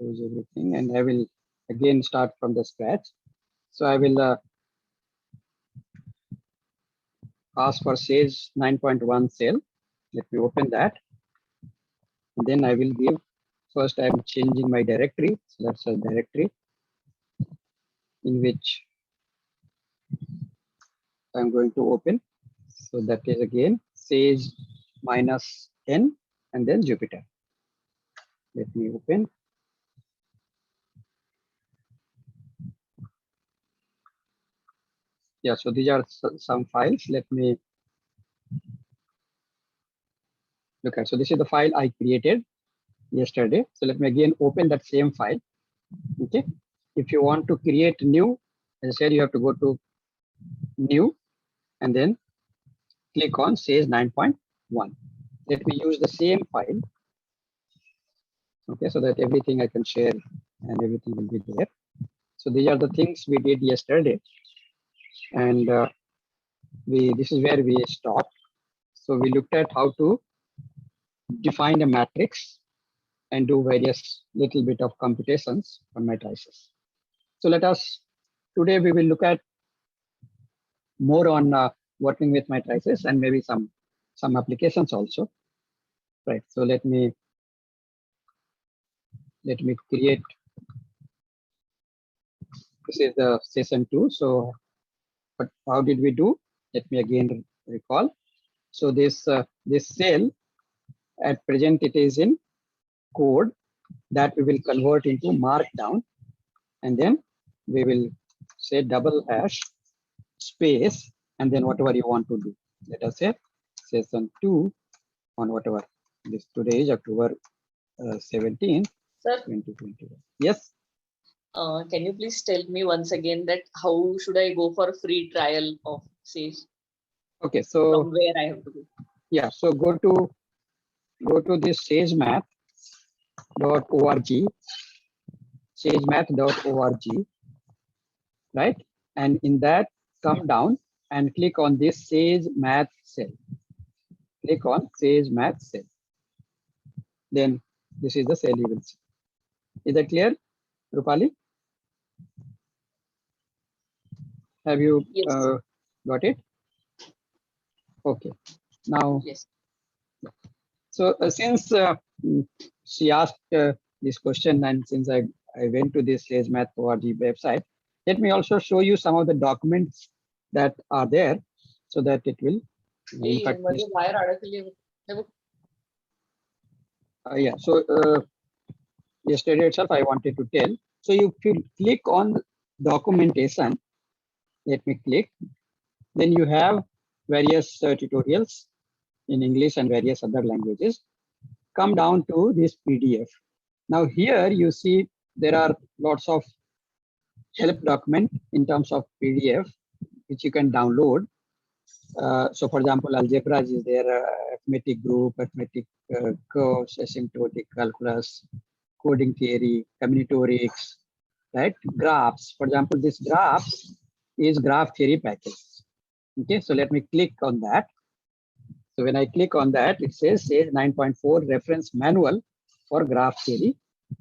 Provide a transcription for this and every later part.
close everything, and I will again start from the scratch. So I will ask for Sage 9.1 cell. Let me open that. And then I will give, first I'm changing my directory. So that's a directory in which I'm going to open. So that is again Sage -n and then Jupyter. Let me open. Yeah, so these are some files. Let me look at. So this is the file I created yesterday. So let me again open that same file. Okay. If you want to create new, as I said, you have to go to new and then click on Sage 9.1. Let me use the same file. Okay, so that everything I can share and everything will be there. So these are the things we did yesterday. And this is where we stopped. So we looked at how to define a matrix and do various little bit of computations on matrices. So today we will look at more on working with matrices and maybe some applications also. Right, so let me create, this is the session 2. So but how did we do? Let me again recall. So this cell at present it is in code that we will convert into markdown, and then we will say double hash space and then whatever you want to do. Let us say session 2 on whatever this today is October 17th, Sir, 2021. Yes. Can you please tell me once again that how should I go for a free trial of Sage? Okay, so from where I have to go? Yeah, so go to this sagemath.org, sagemath.org, right? And in that, come down and click on this Sage Math cell. Click on Sage Math cell. Then this is the cell you will see. Is that clear, Rupali? Have you Yes. got it? Okay. Now, Yes. So since she asked this question, and since I went to this sagemath.org website, let me also show you some of the documents that are there so that it will. In fact, yeah, so yesterday itself I wanted to tell. So if you click on documentation, let me click, then you have various tutorials in English and various other languages. Come down to this PDF. Now here you see there are lots of help document in terms of PDF, which you can download. So for example, algebras is there, arithmetic group, arithmetic curves, asymptotic calculus, coding theory, combinatorics, right? Graphs, for example, this graphs is graph theory package. Okay, so let me click on that. So when I click on that, it says Sage 9.4 reference manual for graph theory,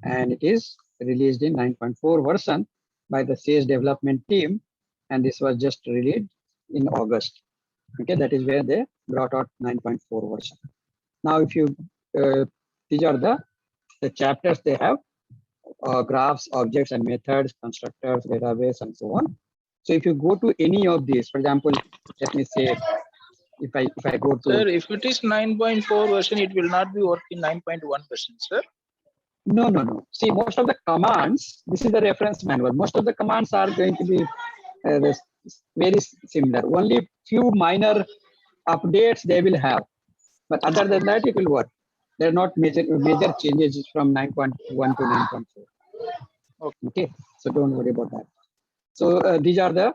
and it is released in 9.4 version by the Sage development team, and this was just released in August. Okay, that is where they brought out 9.4 version. Now, if you these are the chapters they have, graphs, objects and methods, constructors, database, and so on. So if you go to any of these, for example, let me say, if I go to, sir, if it is 9.4 version, it will not be working 9.1 version, sir. No. See, most of the commands, this is the reference manual. Most of the commands are going to be very similar. Only few minor updates they will have, but other than that, it will work. There are not major changes from 9.1 to 9.4. Okay, so don't worry about that. So these are the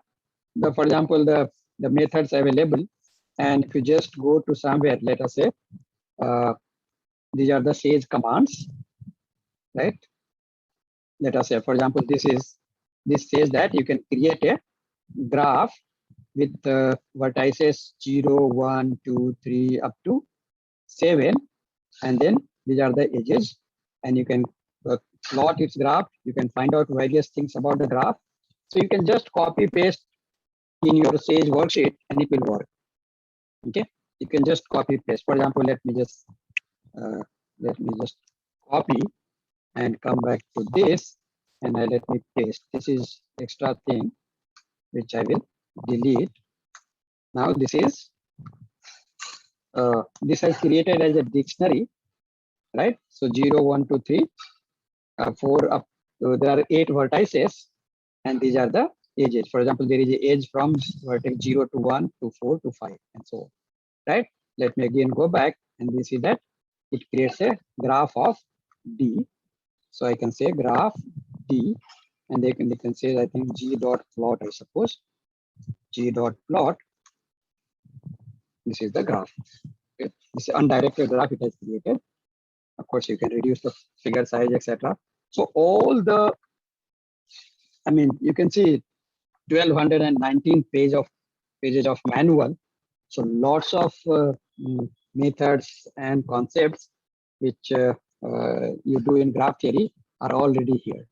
for example, the methods available. And if you just go to somewhere, let us say, these are the Sage commands, right? Let us say, for example, this says that you can create a graph with vertices 0, 1, 2, 3, up to 7. And then these are the edges. And you can plot its graph. You can find out various things about the graph. So you can just copy paste in your Sage worksheet and it will work. Okay, you can just copy paste. For example, let me just copy and come back to this, and let me paste. This is extra thing which I will delete. Now this is this has created as a dictionary, right? So 0, 1, 2, 3, 4 up. So there are 8 vertices, and these are the edges. For example, there is an edge from vertex 0 to 1 to 4 to 5, and so on. Right? Let me again go back, and we see that it creates a graph of D. So I can say graph D, and they can say, I think, G dot plot, I suppose. G dot plot. This is the graph. Okay. This is undirected graph it has created. Of course, you can reduce the figure size, etc. So all the, I mean, you can see 1219 pages of manual. So lots of methods and concepts which you do in graph theory are already here.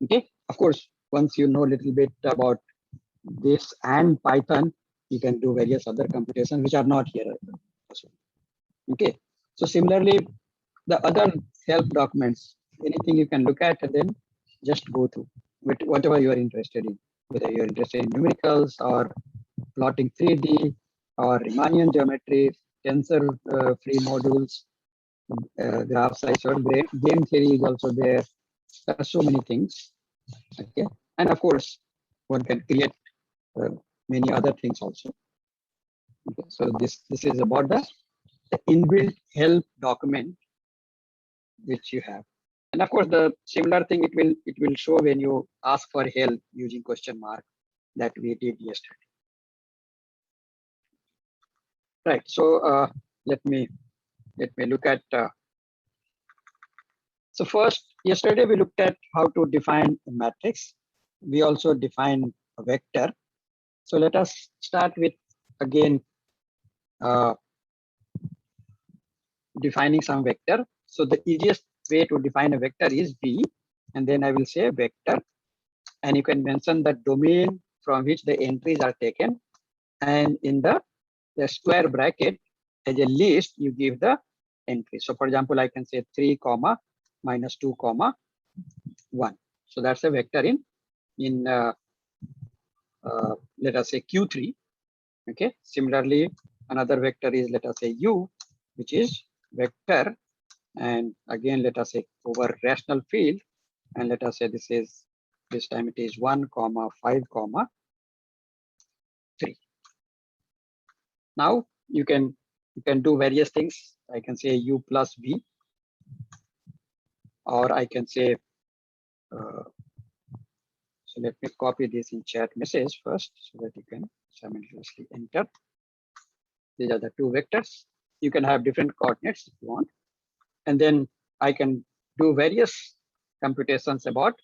Okay. Of course, once you know a little bit about this and Python, you can do various other computations which are not here. Okay. So similarly, the other help documents, anything you can look at and then just go through with whatever you are interested in, whether you're interested in numericals or plotting 3D or Riemannian geometry, tensor free modules, graph size, or game theory is also there. There are so many things. Okay, and of course, one can create many other things also. Okay, so this is about the inbuilt help document which you have. And of course, the similar thing it will show when you ask for help using question mark that we did yesterday. Right. So let me look at. So first, yesterday we looked at how to define a matrix. We also defined a vector. So let us start with again defining some vector. So the easiest way to define a vector is V, and then I will say vector, and you can mention the domain from which the entries are taken, and in the square bracket as a list you give the entry. So for example, I can say 3 comma minus 2 comma 1. So that's a vector in let us say Q3. Okay. Similarly, another vector is, let us say, U, which is vector, and again let us say over rational field, and let us say this time it is 1 comma 5 comma 3. Now you can do various things. I can say U plus V, or I can say so let me copy this in chat message first so that you can simultaneously enter. These are the two vectors. You can have different coordinates if you want, and then I can do various computations about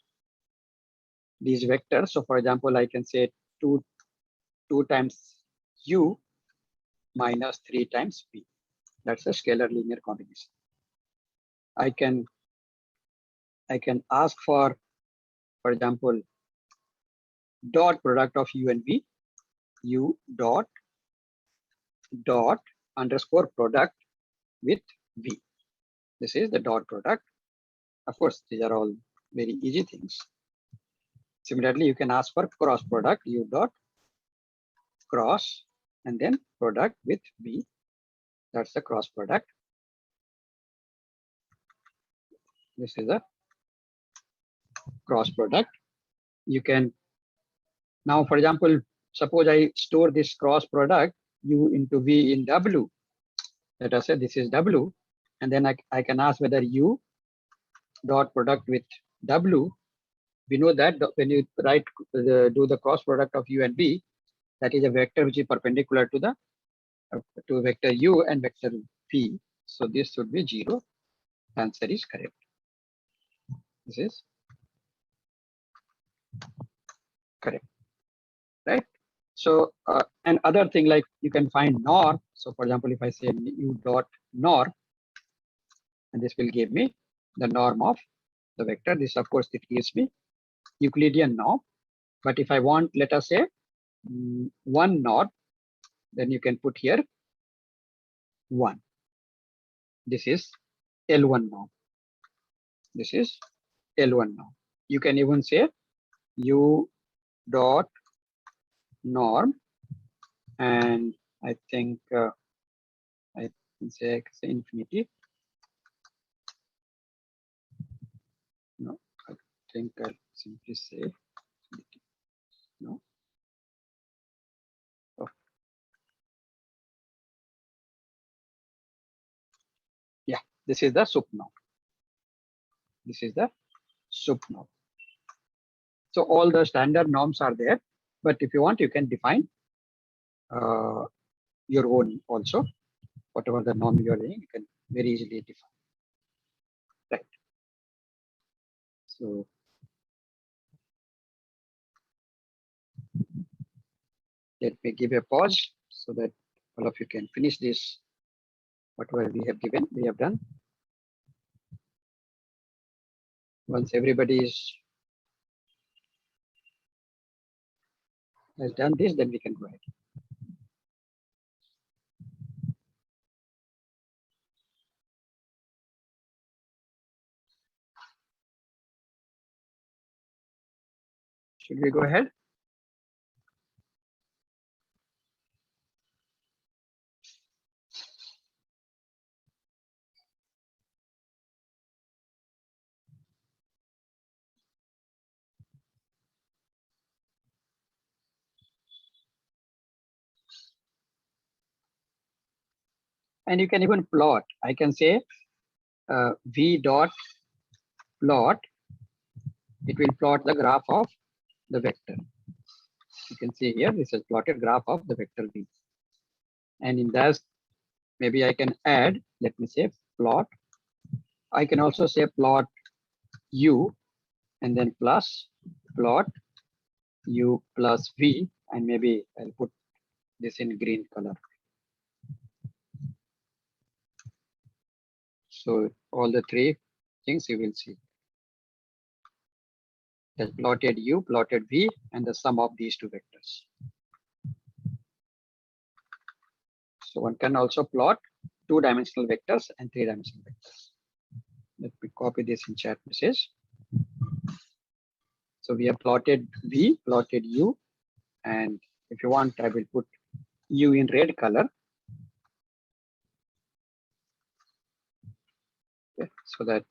these vectors. So for example, I can say 2 times U minus 3 times V. That's a scalar linear combination. I can ask for example, dot product of U and V, U dot underscore product with V. This is the dot product. Of course, these are all very easy things. Similarly, you can ask for cross product, U dot cross, and then product with V. That's the cross product. This is a cross product. You can now, for example, suppose I store this cross product U into V in W. Let us say this is W, and then I can ask whether U dot product with W. We know that when you do the cross product of U and V, that is a vector which is perpendicular to the vector U and vector V. So this should be 0. Answer is correct. This is correct, right? So and other thing, like you can find norm. So for example, if I say U dot norm, and this will give me the norm of the vector. This, of course, it gives me Euclidean norm. But if I want, let us say, one norm, then you can put here 1. This is L1 norm. This is L1 norm. You can even say U dot norm, and I think I can say infinity. No, I think I'll simply say infinity. No. Oh. Yeah, this is the sup norm. This is the sup norm. So all the standard norms are there, but if you want, you can define your own also. Whatever the norm you are doing, you can very easily define. Right. So let me give a pause so that all of you can finish this. Whatever we have given, we have done. Once everybody has done this, then we can go ahead. Should we go ahead? And you can even plot. I can say V dot plot. It will plot the graph of the vector. You can see here, this is plotted graph of the vector V. And in that, maybe I can add, let me say plot. I can also say plot U and then plus plot U plus V, and maybe I'll put this in green color. So all the three things you will see. Has plotted U, plotted V, and the sum of these two vectors. So one can also plot 2-dimensional vectors and 3-dimensional vectors. Let me copy this in chat message. So we have plotted V, plotted U, and if you want, I will put U in red color. Okay, so that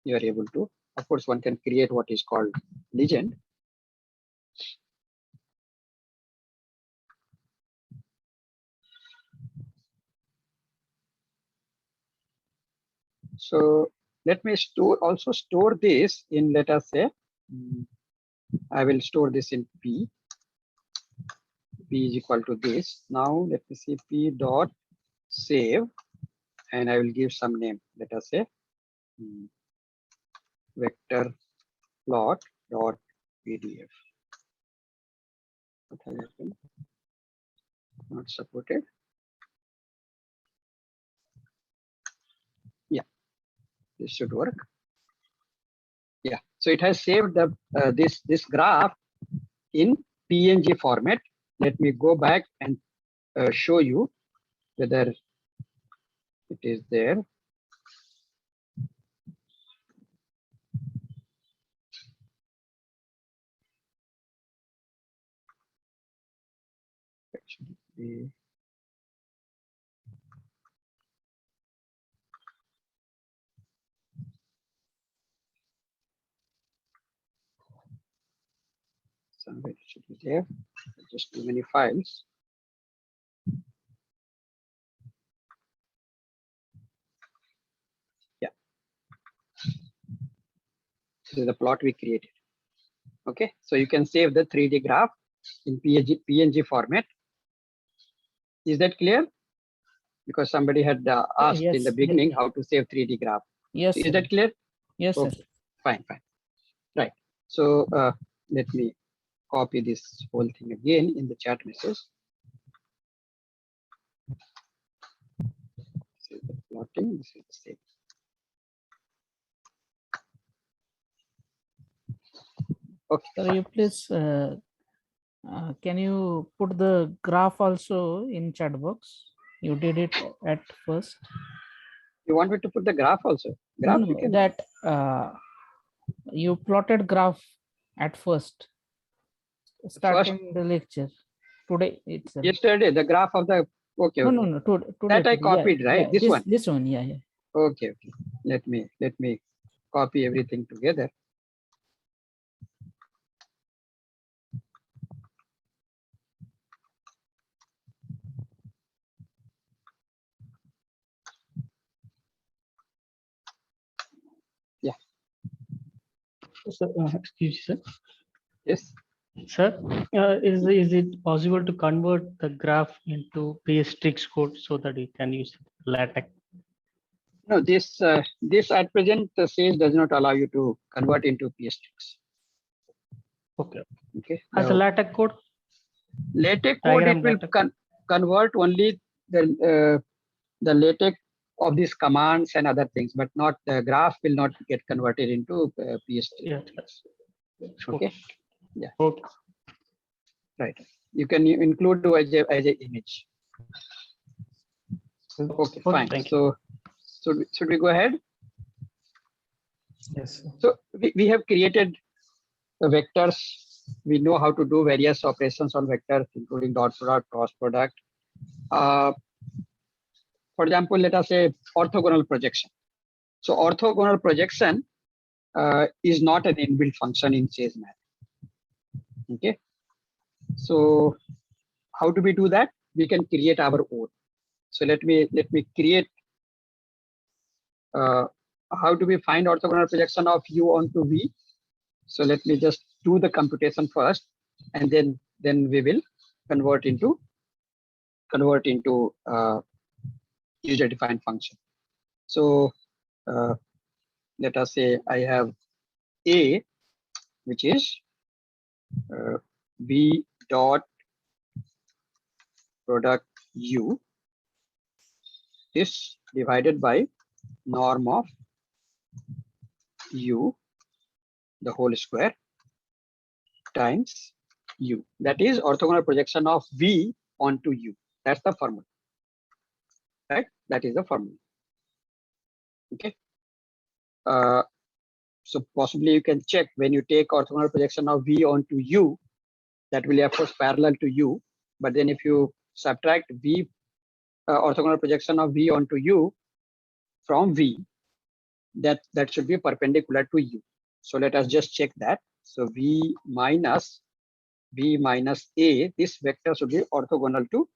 you are able to, of course, one can create what is called legend. So let me also store this in, let us say, I will store this in P. P is equal to this. Now let me see P dot save, and I will give some name. Let us say vector plot dot PDF. What has happened? Not supported. Yeah, this should work. Yeah, so it has saved the this graph in PNG format. Let me go back and show you whether it is there. Actually, somewhere it should be there. Just too many files. Yeah, this is the plot we created. Okay, so you can save the 3D graph in PNG format. Is that clear? Because somebody had asked in Yes, the beginning how to save 3D graph. yes, Is sir. that clear? Yes, Okay. sir. Fine. Right. So let me copy this whole thing again in the chat message. This is the plotting. This is the same. Okay, Sir, fine. you please, can you put the graph also in chat box? You did it at first. You want me to put the graph also? No, Graph you no, can. that you plotted graph at first, starting the lecture. Today itself. Yesterday, the graph of the, okay, No, okay. no, no. Today, That I today. Yeah, copied, right? yeah. This one. This one. Yeah, yeah. Okay, okay. Let me copy everything together. So, excuse me, sir. Yes. Sir, is it possible to convert the graph into PSTrix code so that you can use LaTeX? No, this at present Sage does not allow you to convert into PSTrix. Okay. Okay. As a LaTeX code, LaTeX code, diagram it will LaTeX. convert only the LaTeX of these commands and other things, but not the graph will not get converted into PSTrix. Yeah. Okay. Yeah. Okay. Right. You can include as a image. Okay, fine. Thank you. So should we go ahead? Yes, sir. So we have created vectors. We know how to do various operations on vectors, including dot product, cross product. For example, let us say orthogonal projection. So orthogonal projection is not an inbuilt function in Sage Math. Okay. So how do we do that? We can create our own. So let me create. How do we find orthogonal projection of U onto V? So let me just do the computation first, and then we will convert into user-defined function. So let us say I have A, which is V dot product U is divided by norm of U, the whole square, times U. That is orthogonal projection of V onto U. That's the formula. Right? That is the formula. Okay. So possibly you can check when you take orthogonal projection of V onto U, that will of course parallel to U. But then if you subtract V, orthogonal projection of V onto U from V, that should be perpendicular to U. So let us just check that. So V minus A, this vector should be orthogonal to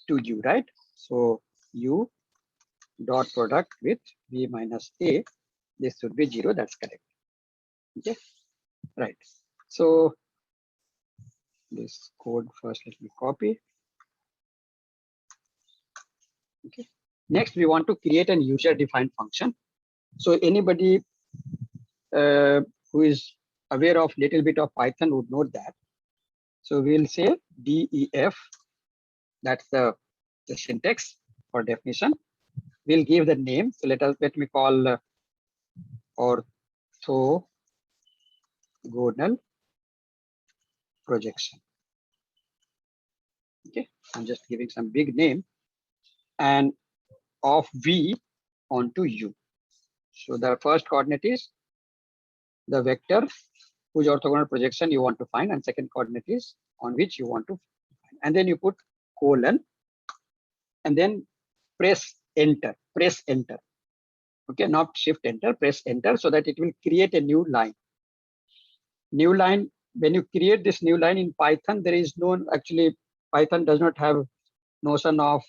U, right? So U dot product with V minus A, this should be 0. That's correct. Okay, right. So this code first, let me copy. Okay. Next, we want to create an user-defined function. So anybody who is aware of little bit of Python would know that. So we'll say DEF. That's the syntax for definition. We'll give the name. So let me call orthogonal projection. Okay, I'm just giving some big name, and of V onto U. So the first coordinate is the vector whose orthogonal projection you want to find, and second coordinate is on which you want to find. And then you put colon, and then press enter. Press enter. Okay, not shift enter, press enter, so that it will create a new line. New line, when you create this new line in Python, there is no, actually Python does not have notion of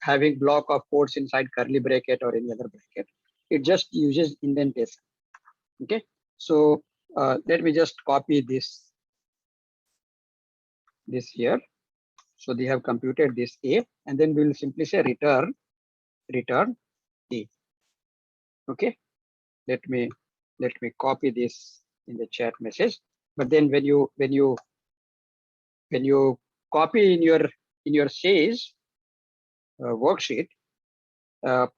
having block of quotes inside curly bracket or any other bracket. It just uses indentation. Okay, so let me just copy this here. So they have computed this A, and then we will simply say return A. Okay, let me copy this in the chat message. But then when you copy in your Sage worksheet,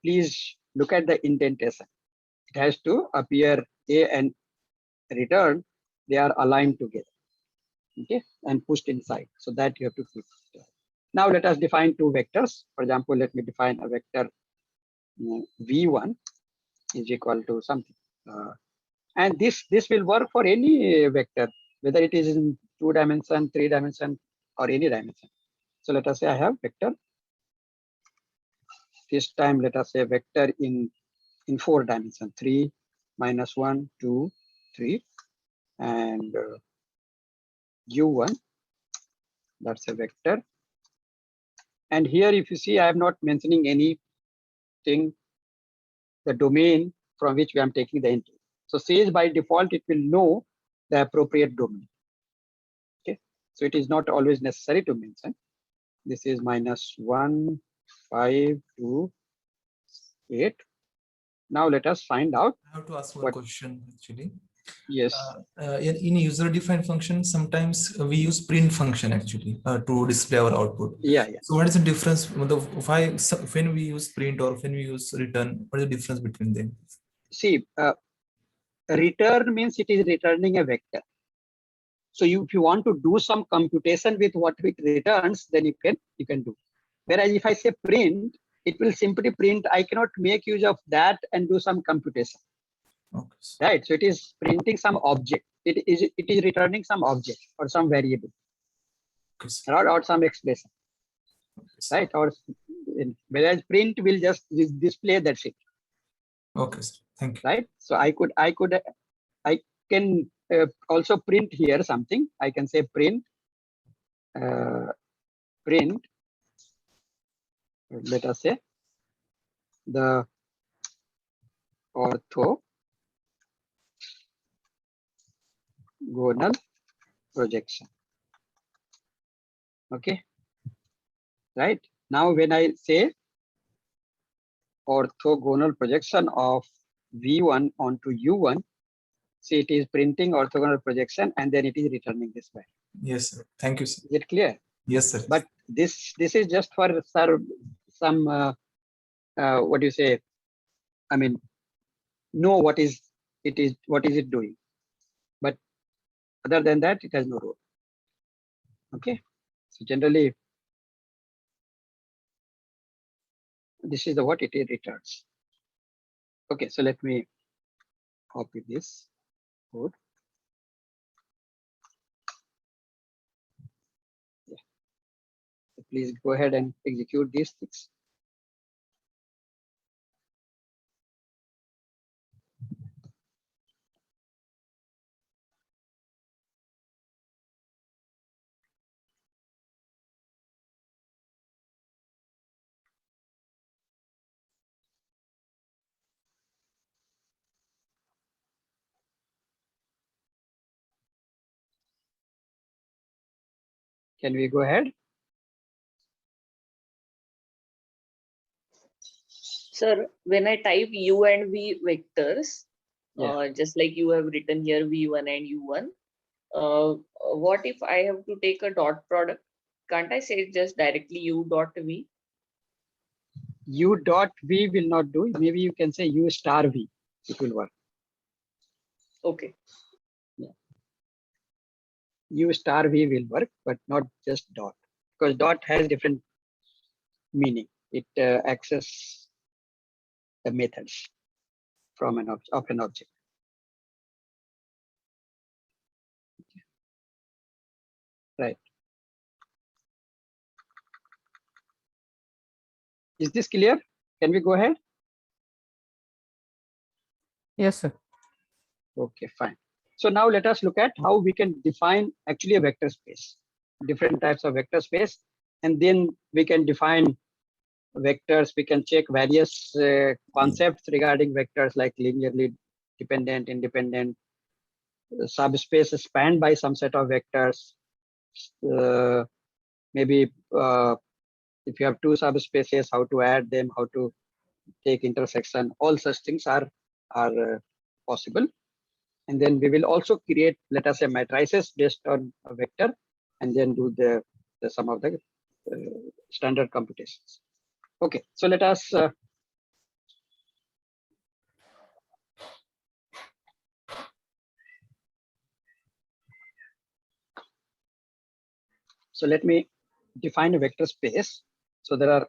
please look at the indentation. it has to appear A and return, they are aligned together. Okay, and pushed inside. So that you have to keep. Now let us define two vectors. For example, let me define a vector v1 is equal to something. And this will work for any vector, whether it is in 2 dimension, 3 dimension, or any dimension. So let us say I have vector. This time let us say vector in 4 dimension, 3, -1, 2, 3, and u1, that's a vector. And here, if you see, I am not mentioning anything, the domain from which we am taking the entry. So Sage by default, it will know the appropriate domain. Okay, so it is not always necessary to mention. This is -1, 5, 2, 8. Now let us find out. I have to ask one What- question actually. Yes. In user-defined function, sometimes we use print function actually to display our output. Yeah. So what is the difference? When we use print or when we use return, what is the difference between them? See, return means it is returning a vector. So if you want to do some computation with what it returns, then you can do. Whereas if I say print, it will simply print. I cannot make use of that and do some computation. Okay. Right. So it is printing some object. It is returning some object or some variable or some expression. Right. Or whereas print will just display that shit. Okay, sir. Thank you. Right. So I can also print here something. I can say print. Print. Let us say the orthogonal projection. Okay. Right. Now when I say orthogonal projection of v1 onto u1, see it is printing orthogonal projection and then it is returning this way. Yes, sir. Thank you, sir. Is it clear? Yes, sir. But this is just for some what do you say? I mean, know what is it doing? But other than that, it has no role. Okay. So generally, this is what it returns. Okay. So let me copy this code. Yeah. So please go ahead and execute these things. Can we go ahead? Sir, when I type u and v vectors, Yeah. just like you have written here v1 and u1, what if I have to take a dot product? Can't I say just directly u dot v? U dot v will not do. Maybe you can say u star v. It will work. Okay. Yeah. U star v will work, but not just dot, because dot has different meaning. It access the methods from an object. Right. Is this clear? Can we go ahead? Yes, sir. Okay, fine. So now let us look at how we can define actually a vector space, different types of vector space, and then we can define vectors. We can check various concepts regarding vectors like linearly dependent, independent, subspace spanned by some set of vectors. Maybe if you have two subspaces, how to add them, how to take intersection, all such things are possible. And then we will also create, let us say, matrices based on a vector, and then do the some of the standard computations. Okay, so let us So let me define a vector space. So there are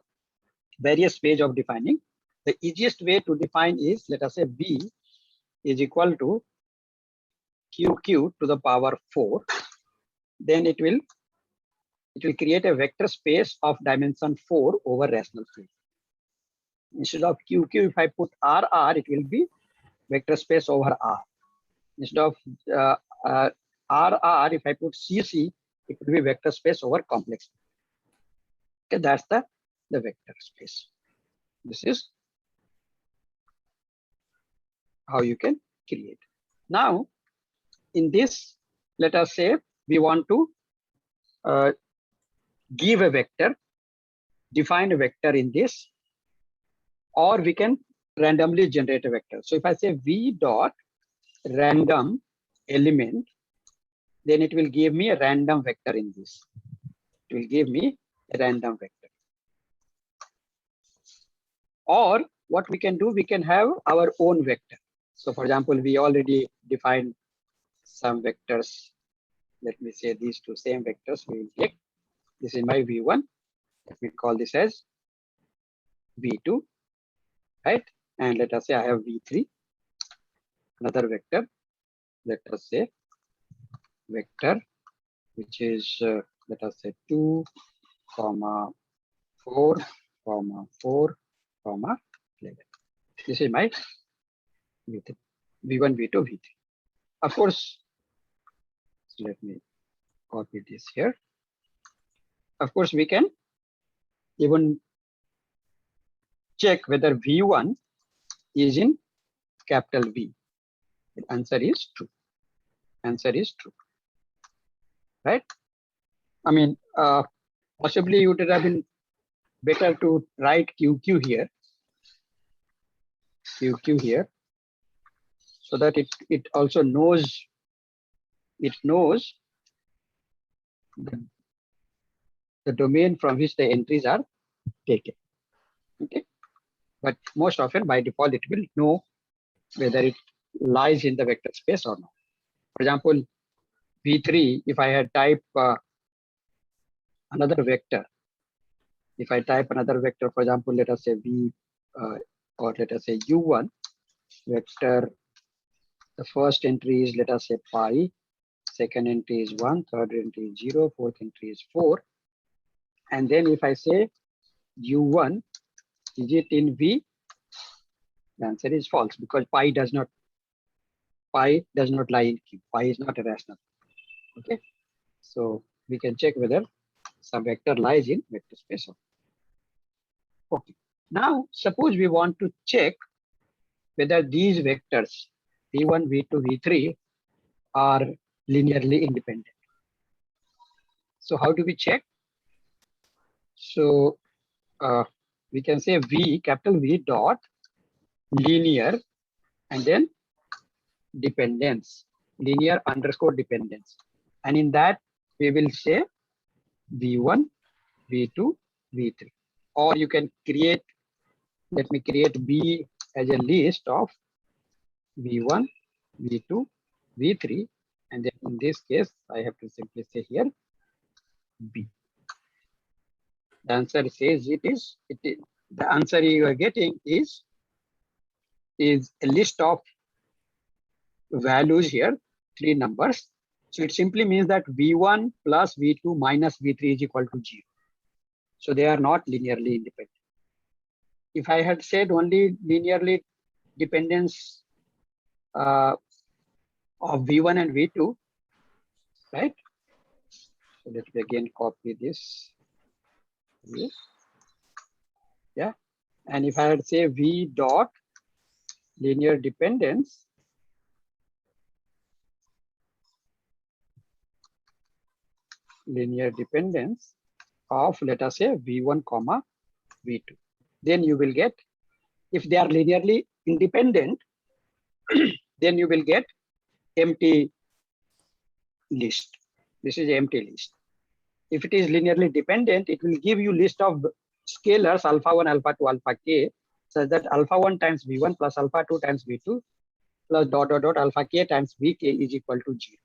various ways of defining. The easiest way to define is, let us say V is equal to QQ to the power 4. Then it will create a vector space of dimension 4 over rational field. Instead of QQ, if I put RR, it will be vector space over R. Instead of RR, if I put CC, it will be vector space over complex. Okay, that's the vector space. This is how you can create. Now, in this, let us say we want to give a vector, define a vector in this, or we can randomly generate a vector. So if I say V dot random element, then it will give me a random vector in this. It will give me a random vector. Or what we can do, we can have our own vector. So for example, we already defined some vectors. Let me say these two same vectors we will take. This is my V1. Let me call this as V2, right? And let us say I have V3, another vector. Let us say vector, which is, let us say 2, 4, 4, 11. This is my V3, V1, V2, V3. Of course, so let me copy this here. Of course, we can even check whether V1 is in capital V. The answer is true. Answer is true. Right? I mean, possibly it would have been better to write QQ here. QQ here. So that it also knows, the domain from which the entries are taken. Okay. But most often by default, it will know whether it lies in the vector space or not. For example, V3, if I had typed another vector, if I type another vector, for example, let us say V or let us say U1 vector, the first entry is, let us say pi, second entry is 1, third entry is 0, fourth entry is 4. And then if I say U1, is it in V? The answer is false, because pi does not lie in Q. Pi is not a rational. Okay. So we can check whether some vector lies in vector space. Okay. Now, suppose we want to check whether these vectors V1, V2, V3 are linearly independent. So how do we check? So we can say V, capital V dot linear, and then dependence, linear underscore dependence. And in that, we will say V1, V2, V3. Or you can create, let me create B as a list of V1, V2, V3. And then in this case, I have to simply say here B. The answer says the answer you are getting is a list of values here, 3 numbers. So it simply means that V1 plus V2 minus V3 is equal to 0. So they are not linearly independent. If I had said only linearly dependence of V1 and V2, right? So let me again copy this. Yeah. And if I had say V dot linear dependence, of, let us say V1 comma V2, then you will get, if they are linearly independent, then you will get empty list. This is empty list. If it is linearly dependent, it will give you list of scalars alpha 1, alpha 2, alpha k, such that alpha 1 times V1 plus alpha 2 times V2 plus dot dot dot alpha k times Vk is equal to 0.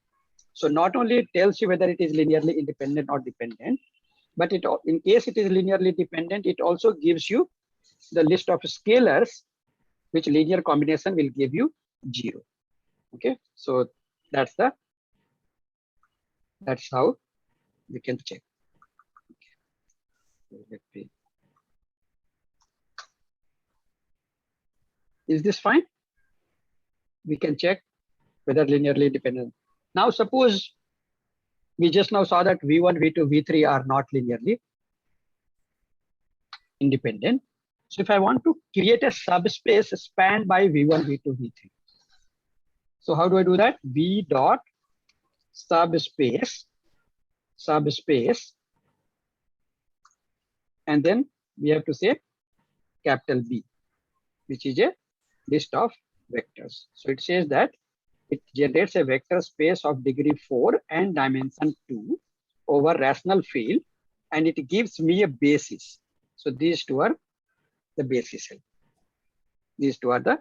So not only it tells you whether it is linearly independent or dependent, but in case it is linearly dependent, it also gives you the list of scalars which linear combination will give you 0. Okay, so that's how we can check. Okay. Let me. Is this fine? We can check whether linearly dependent. Now suppose we just now saw that V1, V2, V3 are not linearly independent. So if I want to create a subspace spanned by V1, V2, V3. So how do I do that? V dot subspace, and then we have to say capital B, which is a list of vectors. So it says that it generates a vector space of degree 4 and dimension 2 over rational field, and it gives me a basis. So these two are the basis cell. These two are the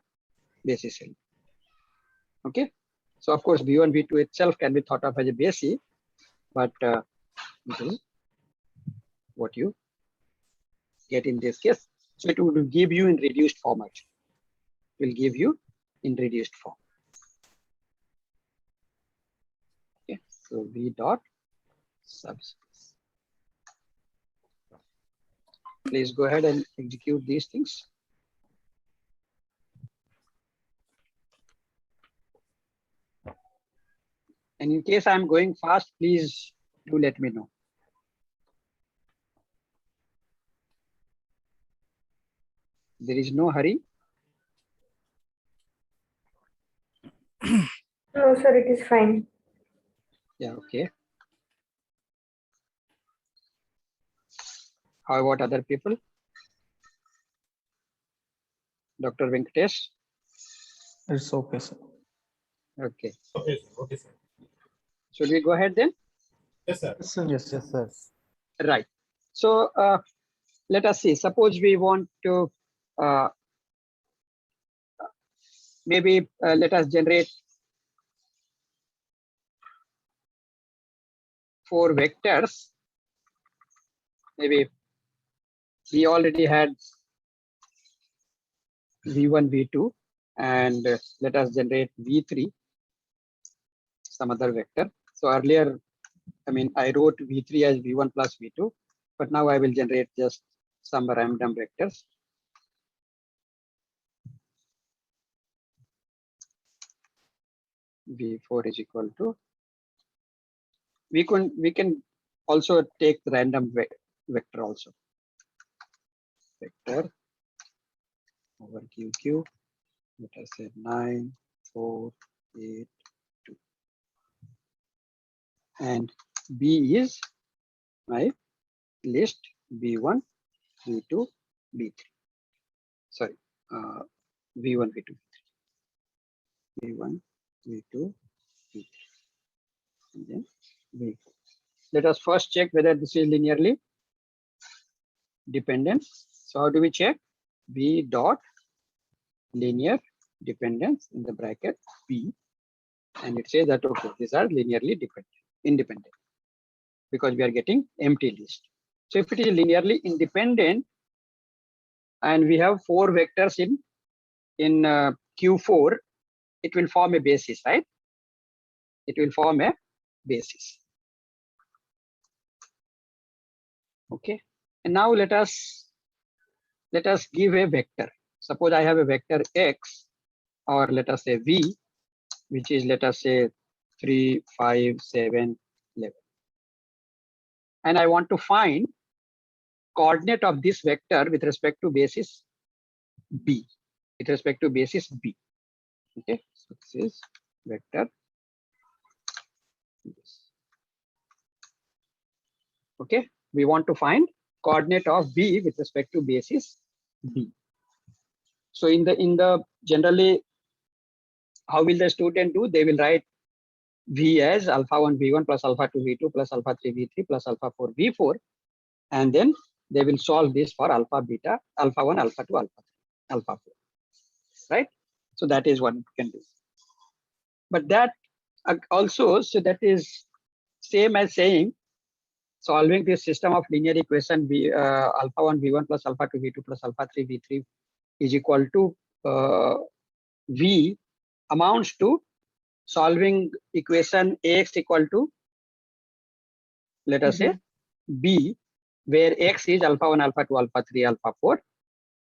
basis cell. Okay. So of course, V1, V2 itself can be thought of as a basis, but this is what you get in this case. So it will give you in reduced format. Will give you in reduced form. Okay. So V dot subspace. Please go ahead and execute these things. And in case I'm going fast, please do let me know. There is no hurry. No, sir, it is fine. Yeah, okay. How about other people? Dr. Venkatesh? It's okay, sir. Okay. Okay, sir. Okay, sir. Should we go ahead then? Yes, sir. Yes, sir. Right. So let us see. Suppose we want to maybe let us generate 4 vectors. Maybe we already had V1, V2, and let us generate V3, some other vector. So earlier, I wrote V3 as V1 plus V2, but now I will generate just some random vectors. V4 is equal to, we can also take the random vector also. Vector over QQ, let us say 9, 4, 8, 2. And B is my list V1, V2, V3. Sorry, V1, V2, V1, V2, V3, and then V4. Let us first check whether this is linearly dependent. So how do we check? V dot linear dependence in the bracket B, and it says that okay, these are linearly independent because we are getting empty list. So if it is linearly independent and we have 4 vectors in Q4, it will form a basis, right? It will form a basis. Okay, and now let us give a vector. Suppose I have a vector X, or let us say V, which is, let us say 3, 5, 7, 11. And I want to find coordinate of this vector with respect to basis B, with respect to basis B. Okay, so this is vector. Okay, we want to find coordinate of B with respect to basis B. So in the generally, how will the student do? They will write V as alpha 1 V1 plus alpha 2 V2 plus alpha 3 V3 plus alpha 4 V4, and then they will solve this for alpha beta, alpha 1, alpha 2, alpha 3, alpha 4, right? So that is what you can do. But that Also, so that is same as saying solving this system of linear equation v alpha 1 v1 plus alpha 2 v2 plus alpha 3 v3 is equal to v amounts to solving equation ax equal to, let us say, b, where x is alpha 1 alpha 2 alpha 3 alpha 4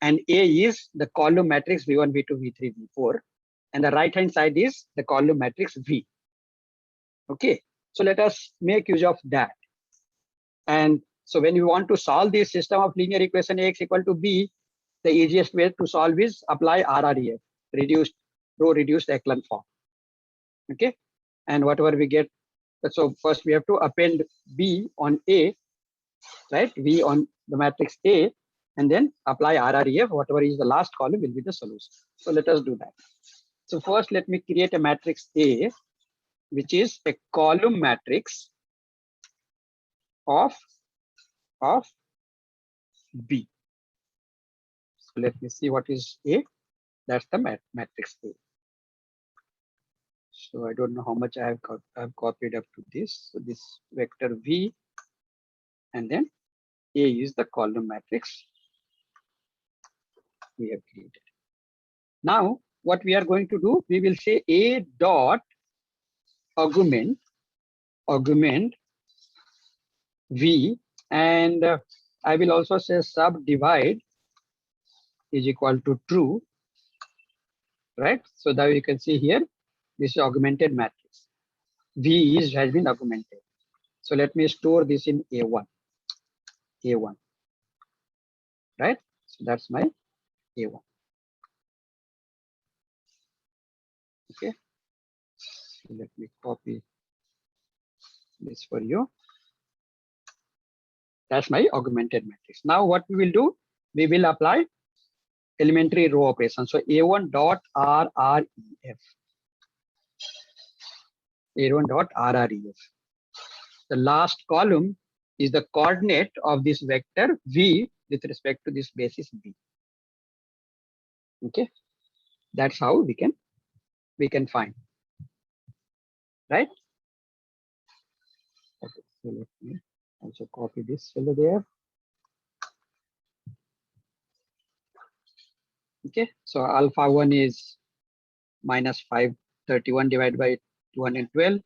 and a is the column matrix v1 v2 v3 v4 and the right hand side is the column matrix v. Okay, so let us make use of that. And so when you want to solve this system of linear equation ax equal to b, the easiest way to solve is apply RREF, reduced row reduced echelon form. Okay, and whatever we get, so first we have to append b on a, right? V on the matrix A, and then apply RREF, whatever is the last column will be the solution. So let us do that. So first let me create a matrix A, which is a column matrix of B. So let me see what is A. That's the matrix A. So I don't know how much I have copied up to this. So this vector V, and then A is the column matrix we have created. Now what we are going to do, we will say A dot augment V, and I will also say subdivide is equal to true, right? So that you can see here, this is augmented matrix. V has been augmented. So let me store this in A1, right? So that's my A1. Okay, so let me copy this for you. That's my augmented matrix. Now what we will do, we will apply elementary row operation. So A1 dot RREF. A1 dot RREF. The last column is the coordinate of this vector V with respect to this basis B. Okay, that's how we can find, right? Okay, so let me also copy this over there. Okay, so alpha 1 is minus 531 divided by 212.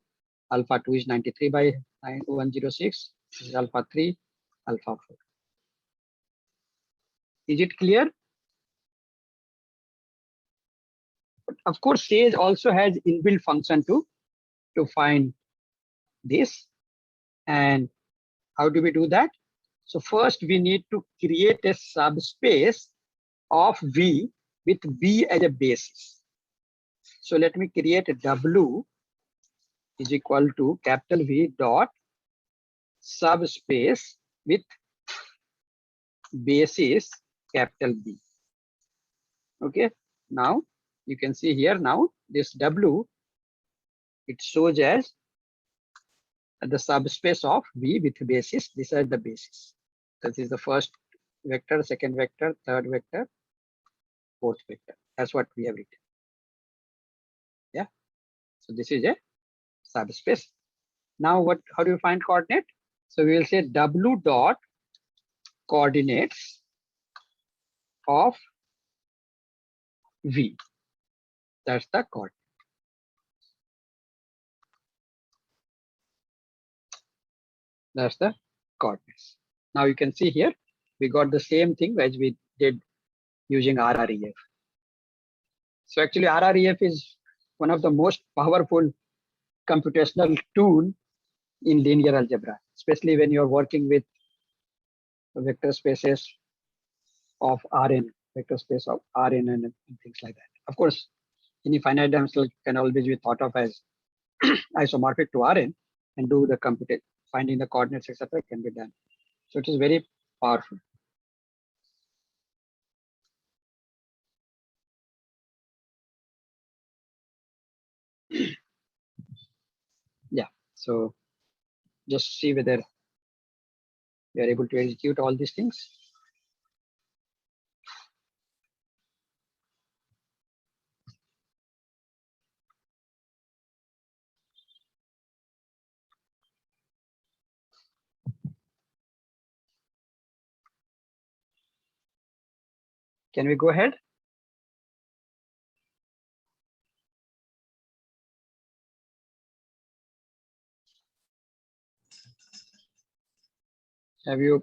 Alpha 2 is 93 by 106. This is alpha 3, alpha 4. Is it clear? But of course, Sage also has inbuilt function to find this. And how do we do that? So first we need to create a subspace of V with B as a basis. So let me create a W is equal to capital V dot subspace with basis capital B. Okay, now you can see here, now this W, it shows as the subspace of V with basis. These are the basis. This is the first vector, second vector, third vector, fourth vector. That's what we have written. Yeah, so this is a subspace. Now how do you find coordinate? So we will say W dot coordinates of V. That's the coordinate. That's the coordinates. Now you can see here, we got the same thing as we did using RREF. So actually RREF is one of the most powerful computational tool in linear algebra, especially when you're working with vector spaces of Rn, vector space of Rn and things like that. Of course, any finite dimensional can always be thought of as isomorphic to Rn and do the finding the coordinates, etc. can be done. So it is very powerful. Yeah, so just see whether you are able to execute all these things. Can we go ahead? Have you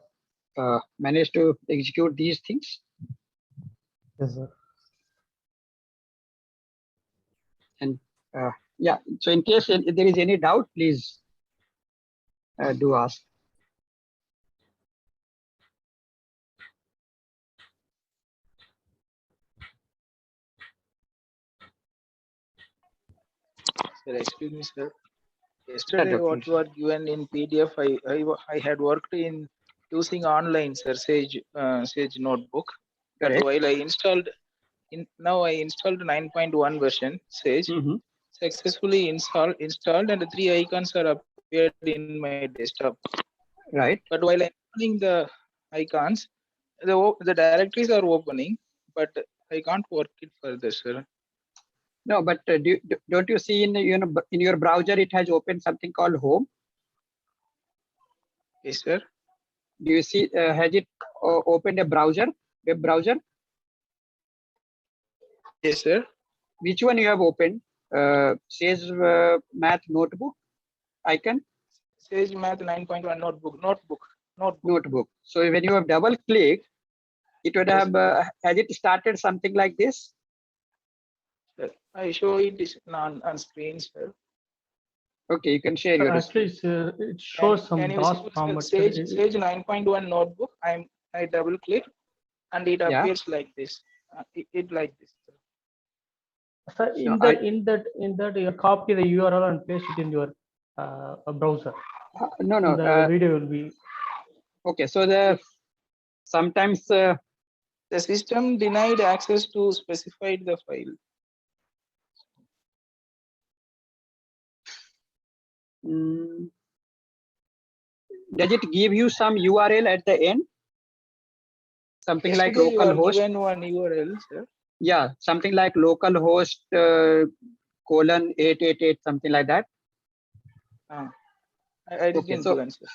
managed to execute these things? Yes, sir. And yeah, so in case there is any doubt, please do ask. Sir, excuse me, sir. Yesterday, Dr. what you are given in PDF, I had worked in using online, sir, Sage Notebook. But Correct. while I installed, now I installed 9.1 version Sage, Mhm. successfully installed, and the 3 icons are appeared in my desktop. Right. But while installing the icons, the directories are opening, but I can't work it further, sir. No, but don't you see in in your browser it has opened something called Home? Yes, sir. Do you see has it opened a browser, web browser? Yes, sir. Which one you have opened? Says Math Notebook icon? Sage Math 9.1 notebook. Notebook. So when you have double click, it would Yes, have has it started something like this? sir. I show it is on screen, sir. Okay, you can share your Actually, screen. it shows some Can you DOS see prompt. Sage 9.1 notebook? I double click and it Yeah. appears like this. It like this. Sir. So No, in that you copy the URL and paste it in your browser. no. The video will be. Okay, so the sometimes The system denied access to specified the file. does it give you some URL at the end? Something like Yesterday you are localhost? given one URL, sir. Yeah, something like localhost colon 888, something like that. I didn't Okay, so given, sir.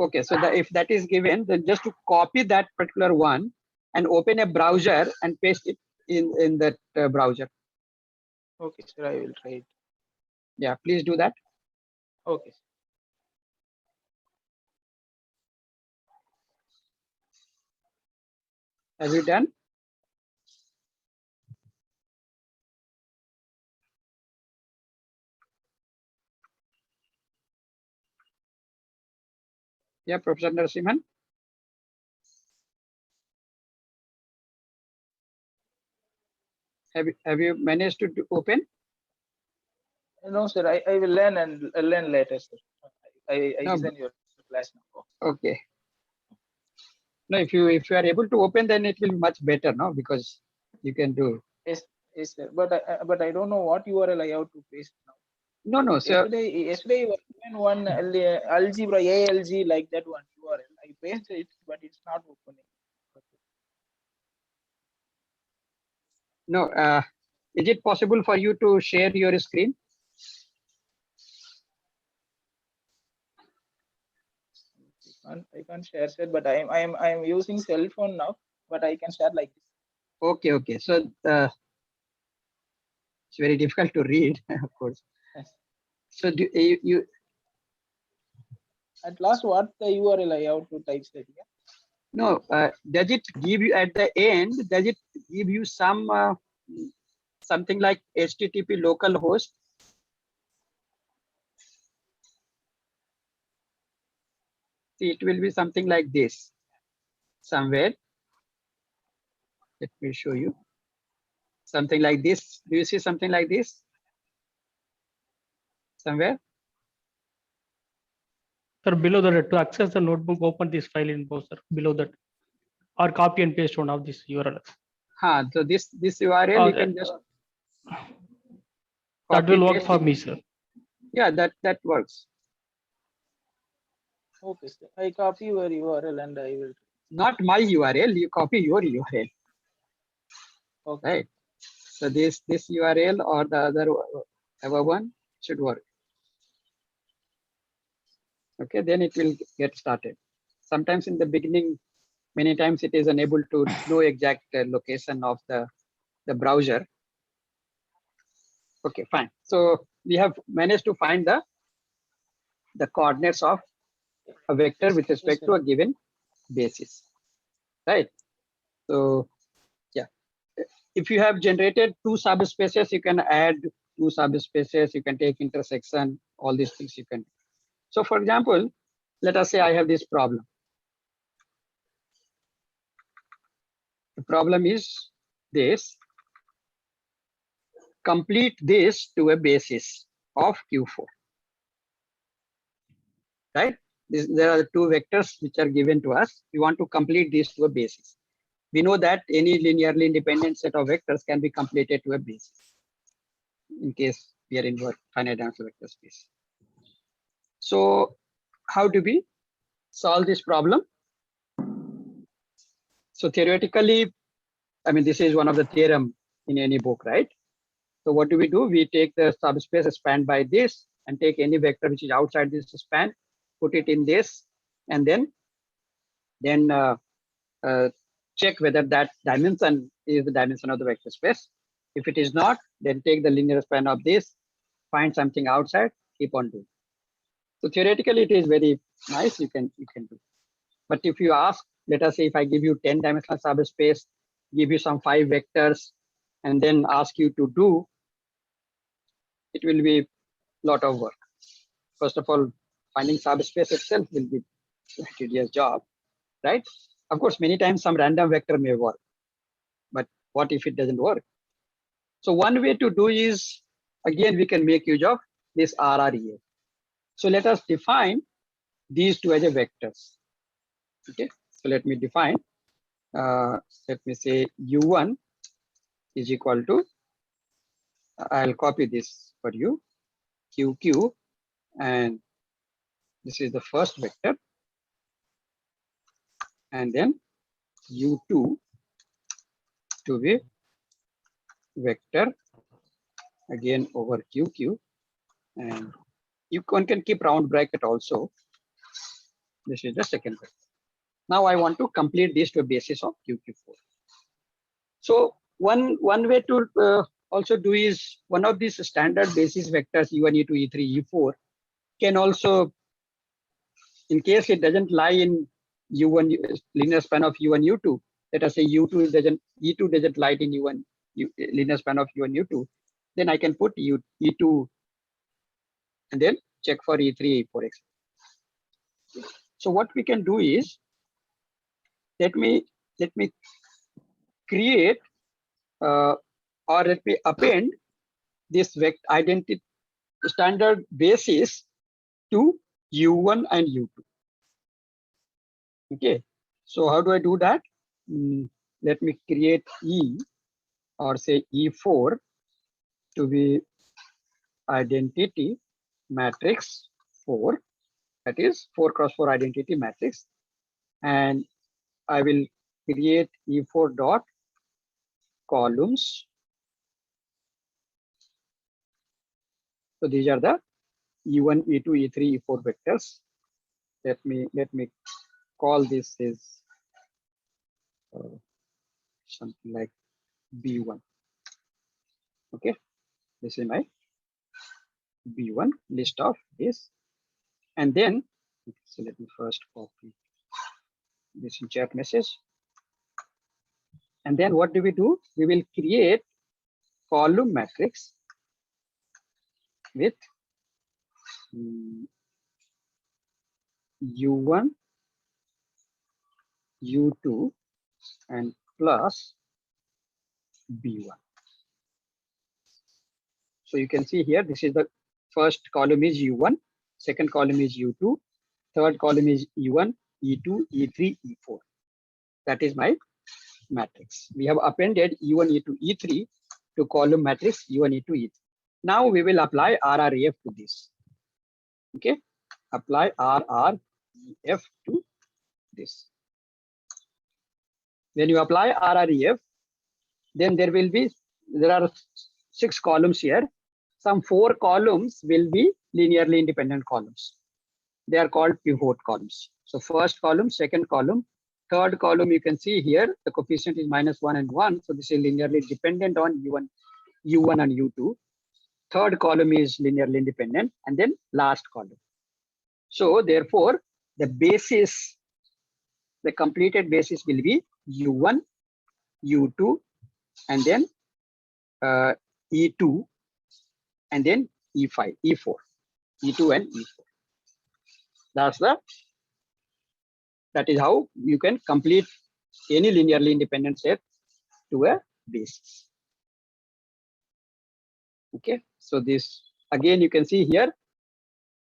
okay, so if that is given, then just to copy that particular one and open a browser and paste it in that browser. Okay, sir. I will try it. Yeah, please do that. Okay. Have you done? Yeah, Professor Narasimhan. Have you managed to open? No, sir. I will learn and learn later, sir. I No. listen your class now. Okay. No, if you are able to open, then it will be much better, no? Because you can do. Yes, sir. But I don't know what URL I have to paste now. No, sir. Yesterday you were given one algebra ALG like that one URL. I pasted it, but it's not opening. No, is it possible for you to share your screen? I can't share, sir, but I am using cell phone now, but I can share like this. Okay. So it's very difficult to read, of course. Yes. So do you At last, what the URL I have to type, sir? Yeah? no, does it give you at the end, does it give you some something like HTTP localhost? See, it will be something like this somewhere. Let me show you. Something like this. Do you see something like this? Somewhere? Sir, below that, to access the notebook, open this file in browser below that, or copy and paste one of these URLs. So this URL you can just that copy will work paste for it. me, sir. Yeah, that works. Okay, sir. I copy your URL and I will. Not my URL, you copy your URL. Okay. Right. So this URL or the other one should work. Okay, then it will get started. Sometimes in the beginning, Many times it is unable to know exact location of the browser. Okay, fine. So we have managed to find the coordinates of a vector with respect to a given basis, right? So yeah, if you have generated two subspaces, you can add two subspaces, you can take intersection, all these things you can do. So for example, let us say I have this problem. The problem is this: complete this to a basis of Q4, right? There are two vectors which are given to us. We want to complete this to a basis. We know that any linearly independent set of vectors can be completed to a basis in case we are in finite dimensional vector space. So how do we solve this problem? So theoretically, I mean, this is one of the theorem in any book, right? So what do? We take the subspace spanned by this and take any vector which is outside this span, put it in this, and then check whether that dimension is the dimension of the vector space. If it is not, then take the linear span of this, find something outside, keep on doing. So theoretically, it is very nice. You can do. But if you ask, let us say, if I give you 10-dimensional subspace, give you some 5 vectors, and then ask you to do, it will be a lot of work. First of all, finding subspace itself will be a tedious job, right? Of course, many times some random vector may work, but what if it doesn't work? So one way to do is, again, we can make use of this RREF. So let us define these two as a vectors. Okay, so let me define, let me say U1 is equal to, I'll copy this for you, QQ, and this is the first vector, and then U2 to be vector again over QQ, and you can keep round bracket also. This is the second vector. Now I want to complete this to a basis of QQ4. So one way to also do is, one of these standard basis vectors U1, E2, E3, E4 can also, in case it doesn't lie in U1 linear span of U1, U2, let us say E2 doesn't lie in U1 linear span of U1, U2, then I can put E2 and then check for E3, E4, etc. So what we can do is, let me create or let me append this vector identity standard basis to U1 and U2. Okay, so how do I do that? Let me create E, or say E4 to be identity matrix 4, that is 4 cross 4 identity matrix, and I will create E4 dot columns. So these are the E1, E2, E3, E4 vectors. Let me call this as something like B1. Okay, this is my B1 list of this, and then so let me first copy this in chat message, and then what do? We will create column matrix with U1, U2, and plus B1. So you can see here, this is the first column is U1, second column is U2, third column is E1, E2, E3, E4. That is my matrix. We have appended E1, E2, E3 to column matrix U1, E2, E3. Now we will apply RREF to this. Okay, apply RREF to this. When you apply RREF, then there are 6 columns here. Some 4 columns will be linearly independent columns. They are called pivot columns. So first column, second column, third column, you can see here, the coefficient is -1 and 1. So this is linearly dependent on U1 and U2. Third column is linearly independent, and then last column. So therefore, the basis, the completed basis will be U1, U2, and then E2, and then E5, E4, E2 and E4. That is how you can complete any linearly independent set to a basis. Okay, so this again you can see here.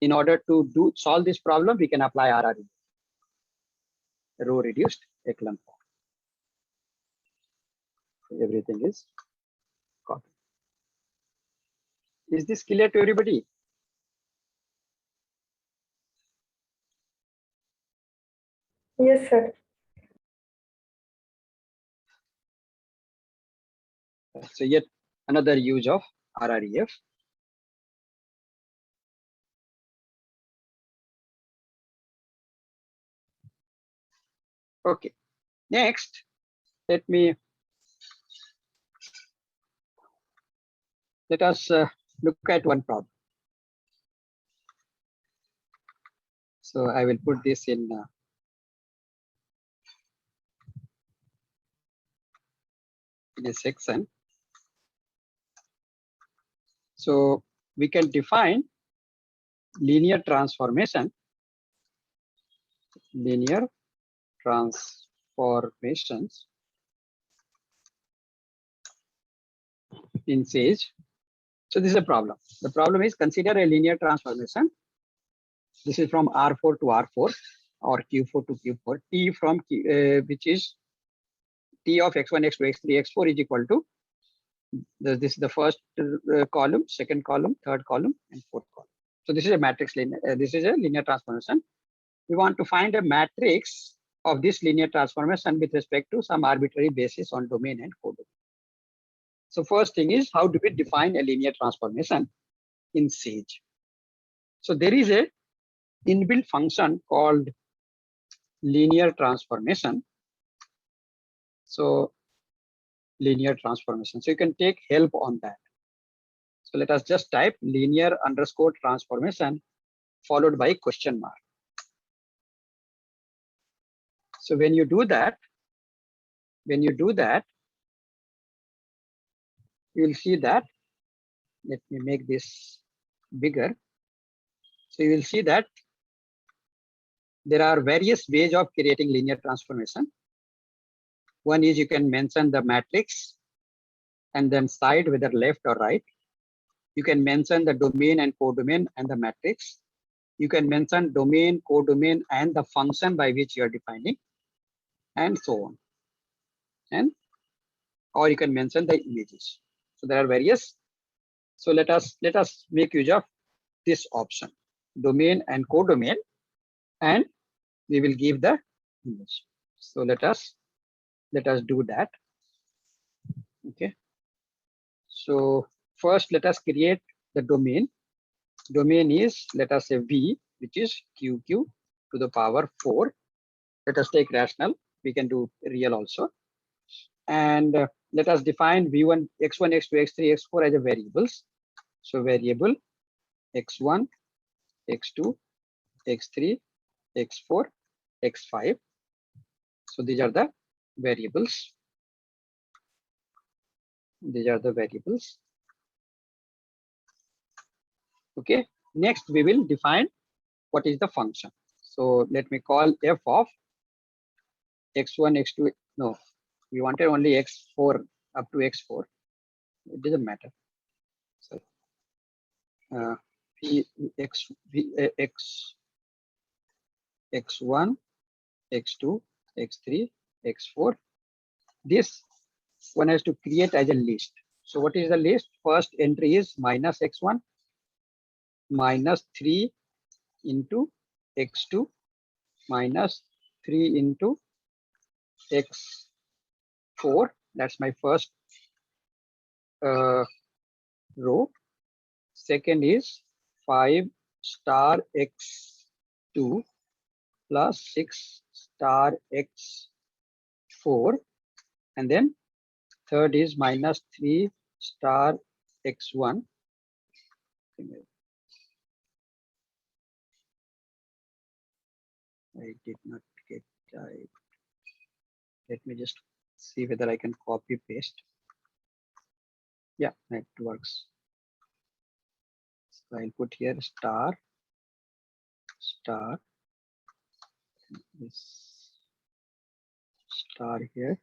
In order to solve this problem, we can apply RRE, row reduced echelon form. Everything is copied. Is this clear to everybody? Yes, sir. So yet another use of RREF. Okay, next, let us look at one problem. So I will put this in a section. So we can define linear transformations in Sage. So this is a problem. The problem is, consider a linear transformation. This is from R4 to R4 or Q4 to Q4. T from Q, which is T of X1, X2, X3, X4 is equal to this is the first column, second column, third column, and fourth column. So this is a matrix linear. This is a linear transformation. We want to find a matrix of this linear transformation with respect to some arbitrary basis on domain and codomain. So first thing is, how do we define a linear transformation in Sage? So there is a inbuilt function called linear transformation. So linear transformation. So you can take help on that. So let us just type linear underscore transformation followed by question mark. So when you do that, you will see that, let me make this bigger. So you will see that there are various ways of creating linear transformation. One is you can mention the matrix and then side, whether left or right. You can mention the domain and codomain and the matrix. You can mention domain, codomain, and the function by which you are defining, and so on. Or you can mention the images. So there are various. So let us make use of this option, domain and codomain, and we will give the image. So let us do that. Okay. So first, let us create the domain. Domain is, let us say V, which is QQ to the power 4. Let us take rational. We can do real also. And let us define V1, X1, X2, X3, X4 as a variables. So variable X1, X2, X3, X4, X5. So these are the variables. These are the variables. Okay. Next, we will define what is the function. So let me call f of X1, X2. No, we wanted only X4 up to X4. It doesn't matter. So X1, X2, X3, X4. This one has to create as a list. So what is the list? First entry is minus X1, minus 3 into X2, minus 3 into X4. That's my first row. Second is 5 star X2 plus 6 star X 4, and then third is minus 3 star x1. I did not get. Let me just see whether I can copy paste. Yeah, it works. So I'll put here star, this star here.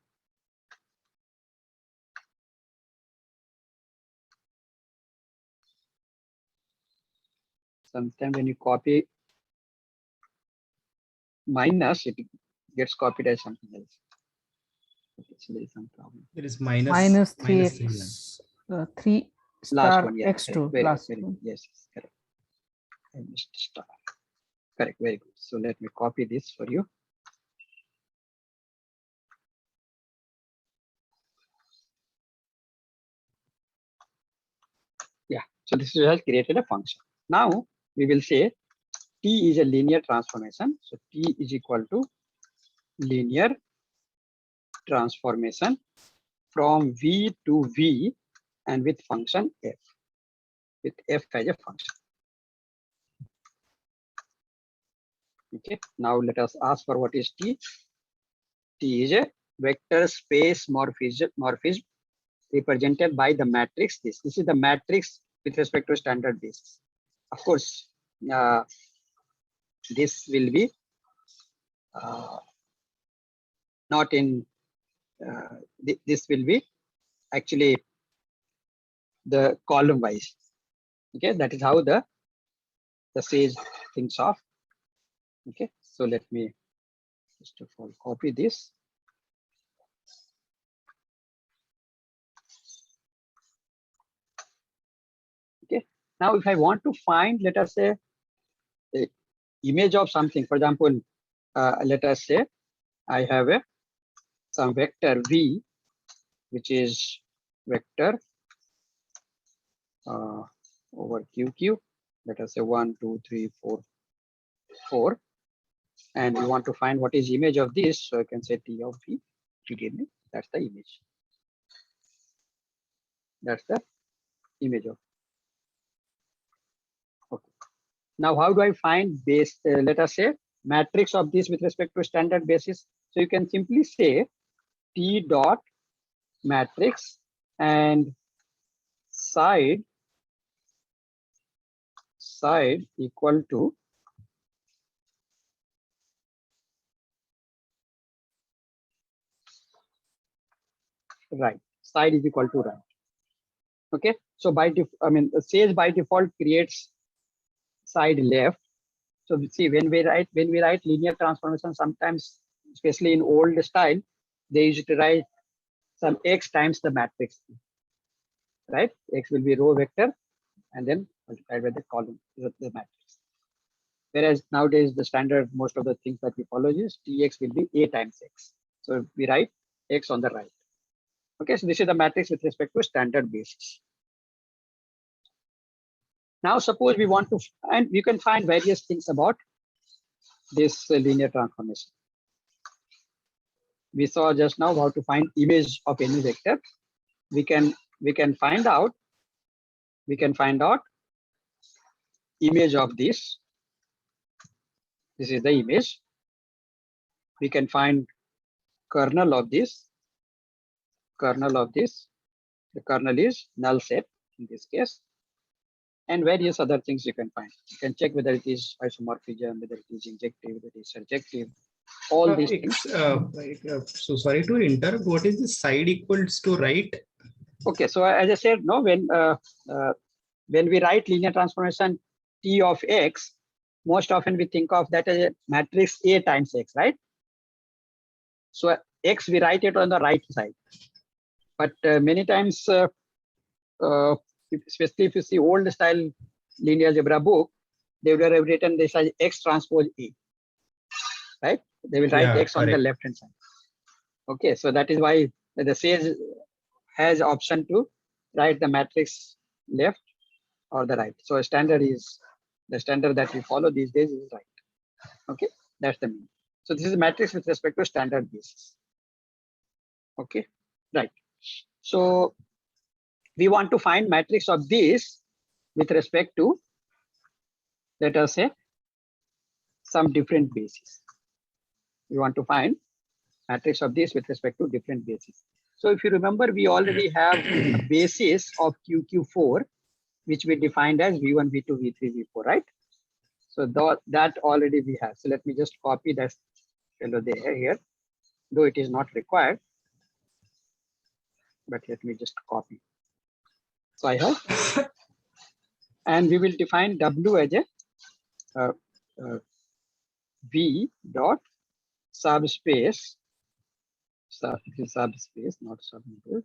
Sometimes when you copy minus, it gets copied as something else. Okay, so there is some problem. There is minus Minus minus 3x, 3 Last star one, yeah, x2, correct. Very, last very one. good. Yes, correct. I missed star. Correct, very good. So let me copy this for you. Yeah, so this has created a function. Now we will say T is a linear transformation. So T is equal to linear transformation from V to V and with function F, with F as a function. Okay, now let us ask for what is T. T is a vector space morphism represented by the matrix this. This is the matrix with respect to standard basis. Of course, this will be not in, this will be actually the column wise. Okay, that is how the Sage thinks of. Okay, so let me first of all copy this. Okay, now if I want to find, let us say, the image of something, for example, let us say I have some vector V, which is vector over QQ. Let us say 1, 2, 3, 4, 4. And we want to find what is image of this. So I can say T of V, T give me, that's the image. That's the image of. Okay. Now, how do I find base? Let us say matrix of this with respect to standard basis. So you can simply say T dot matrix and side equal to right. Side is equal to right. Okay. So by Sage by default creates side left. So we see when we write linear transformation, sometimes, especially in old style, they used to write some x times the matrix. Right? X will be row vector and then multiplied by the column, the matrix. Whereas nowadays the standard, most of the things that we follow is Tx will be A times X. So we write X on the right. Okay, so this is the matrix with respect to standard basis. Now suppose we want to, and you can find various things about this linear transformation. We saw just now how to find image of any vector. We can find out image of this. This is the image. We can find kernel of this. The kernel is null set in this case, and various other things you can find. You can check whether it is isomorphism, whether it is injective, whether it is surjective, all these things. So sorry to interrupt. What is the side equals to right? Okay, so as I said, no, when we write linear transformation T of X, most often we think of that as a matrix A times X, right? So X we write it on the right side, but many times, especially if you see old style linear algebra book, they would have written this as X transpose A, right? They will write X on the left hand side. Okay, so that is why the Sage has option to write the matrix left or the right. So standard is the standard that we follow these days is right. Okay, that's the mean. So this is a matrix with respect to standard basis. Okay, right. So we want to find matrix of this with respect to, let us say, some different basis. We want to find matrix of this with respect to different basis. So if you remember, we already have a basis of QQ4, which we defined as V1, V2, V3, V4, right? So that already we have. So let me just copy that fellow there here, though it is not required. But let me just copy. So I have, and we will define W as a V dot subspace, subspace, not subnode,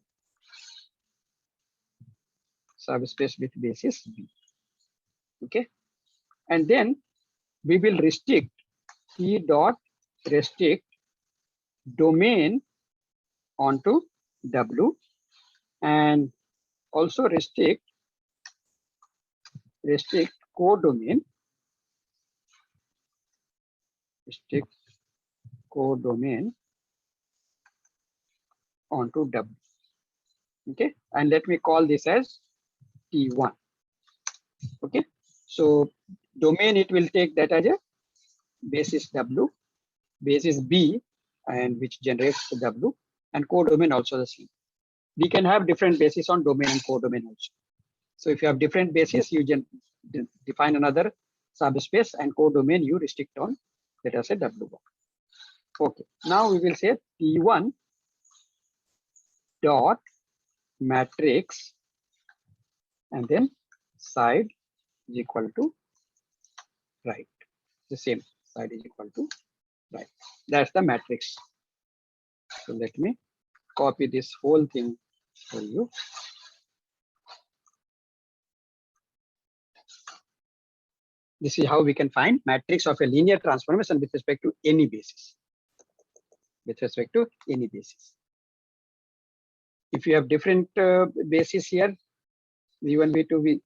subspace with basis V. Okay, and then we will restrict P dot restrict domain onto W, and also restrict codomain, restrict codomain onto W. Okay, and let me call this as T1. Okay, so domain, it will take that as a basis W, basis B, and which generates the W, and codomain also the same. We can have different basis on domain and codomain also. So if you have different basis, you define another subspace, and codomain you restrict on, let us say, W1. Okay, now we will say T1 dot matrix, and then side is equal to right. The same, side is equal to right. That's the matrix. So let me copy this whole thing for you. This is how we can find matrix of a linear transformation with respect to any basis. With respect to any basis. If you have different basis here, V1, V2,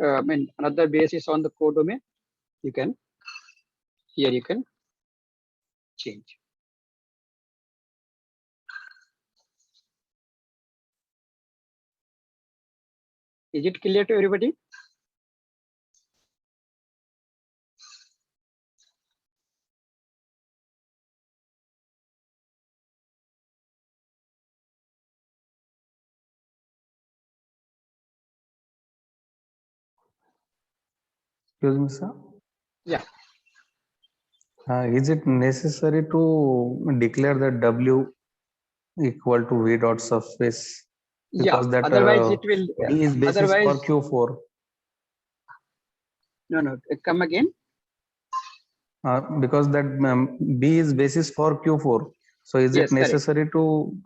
I mean another basis on the codomain, you can, here you can change. Is it clear to everybody? Excuse me, sir. Yeah. Is it necessary to declare that W equal to V dot subspace? Because Yeah, that otherwise it will, B is basis for otherwise, Q4. no, come again. Because that B is basis for Q4. So is Yes, it necessary to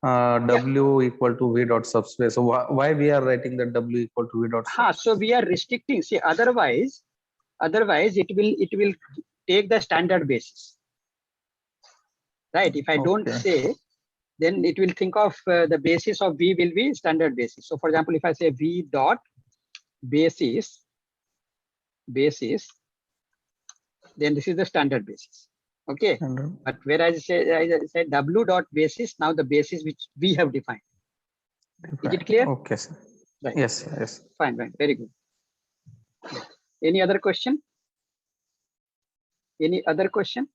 W equal to V dot subspace? So why we are writing that W equal to V dot subspace? So we are restricting. See, otherwise it will take the standard basis. Right. If I don't say, then it will think of the basis of V will be standard basis. So for example, if I say V dot basis, then this is the standard basis. Okay. But whereas I say W dot basis, now the basis which we have defined. Is it clear? Okay, sir. Right. Yes, yes. Fine, very good. Any other question? Any other question?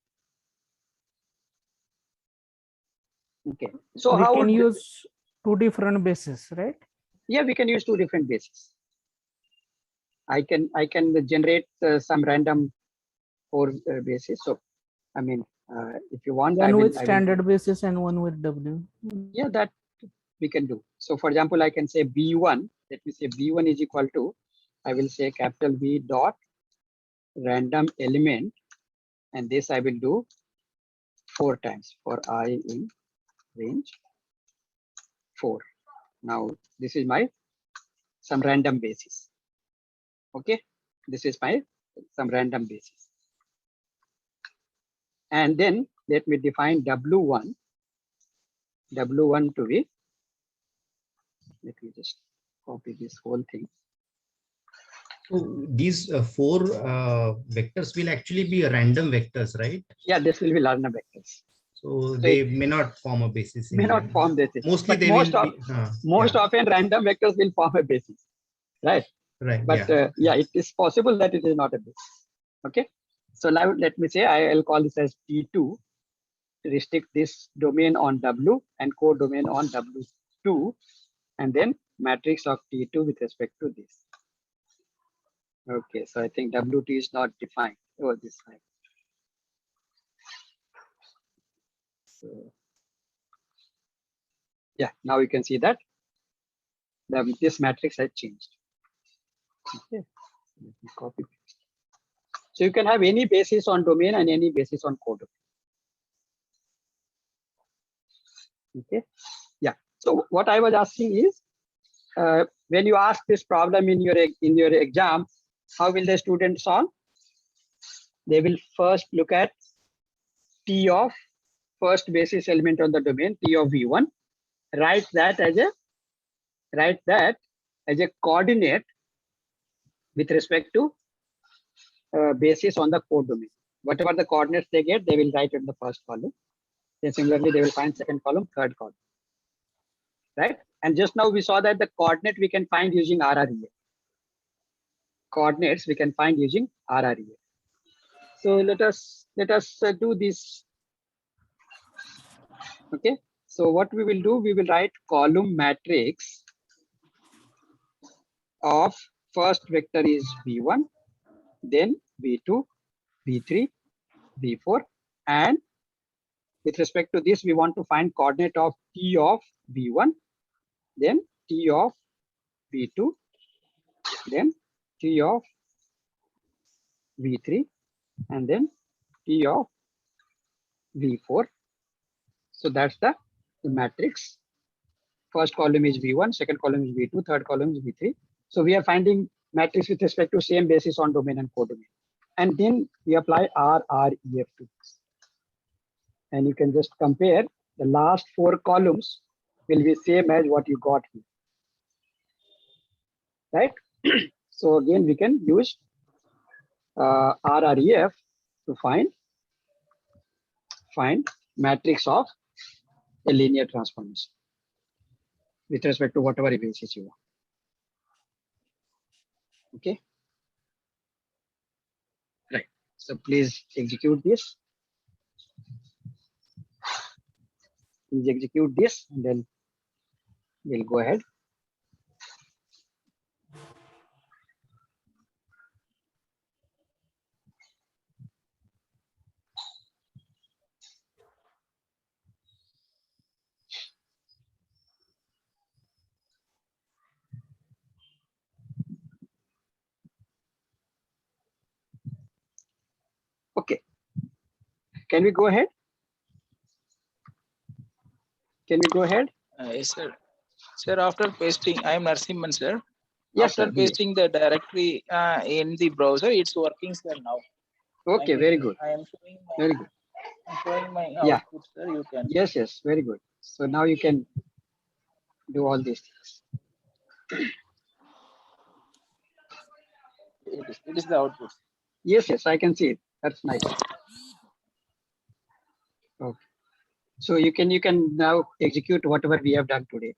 Okay. So we how can would, use two different bases, right? yeah, we can use two different bases. I can generate some random 4 basis. So I mean, if you want, One with standard basis and one with W. Yeah, that we can do. So for example, I can say B1. Let me say B1 is equal to, I will say capital V dot random element, and this I will do 4 times for I in range 4. Now this is my some random basis. Okay, this is my some random basis. And then let me define W1 to be, let me just copy this whole thing. So these 4 vectors will actually be random vectors, right? Yeah, this will be random vectors. So they may not form a basis. May in not the- form basis. Mostly But they most will of be, most yeah, often random vectors will form a basis, right? right. But Yeah. yeah, it is possible that it is not a basis. Okay. So now let me say I'll call this as T2 to restrict this domain on W and codomain on W2, and then matrix of T2 with respect to this. Okay, so I think W2 is not defined over this side. So yeah, now you can see that this matrix has changed. Okay, let me copy. So you can have any basis on domain and any basis on codomain. Okay, yeah. So what I was asking is, when you ask this problem in your exam, how will the student solve? They will first look at T of first basis element on the domain, T of V1, write that as a coordinate with respect to basis on the codomain. Whatever the coordinates they get, they will write in the first column. Then similarly, they will find second column, third column, right? And just now we saw that the coordinate we can find using RREA. Coordinates we can find using RREA. So let us do this. Okay. So what we will do, we will write column matrix of first vector is V1, then V2, V3, V4, and with respect to this, we want to find coordinate of T of V1, then T of V2, then T of V3, and then T of V4. So that's the matrix. First column is V1, second column is V2, third column is V3. So we are finding matrix with respect to same basis on domain and codomain. And then we apply RREF to this. And you can just compare the last 4 columns will be same as what you got here. Right? So again, we can use RREF to find matrix of a linear transformation with respect to whatever basis you want. Okay. Right. So please execute this. Please execute this, and then we'll go ahead. Okay. Can we go ahead? Can we go ahead? Yes, sir. Sir, after pasting, I am Narasimhan, sir. Yes, After sir. pasting the directory in the browser, it's working, sir, now. Okay, Thank you, very sir. good. I am showing my, Very good. I'm showing my Yeah. output, sir. You can. Yes, yes, very good. So now you can do all these things. It is the output. Yes, yes, I can see it. That's nice. Okay. So you can now execute whatever we have done today.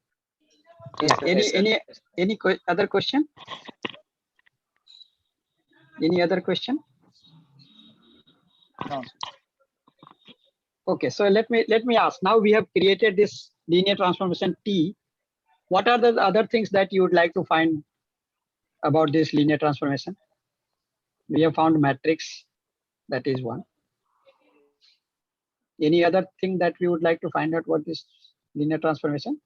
Yes, Yeah. sir. Yes, sir. Any other question? Any other question? No. Okay, so let me ask. Now we have created this linear transformation T. What are the other things that you would like to find about this linear transformation? We have found matrix, that is one. Any other thing that we would like to find out what this linear transformation?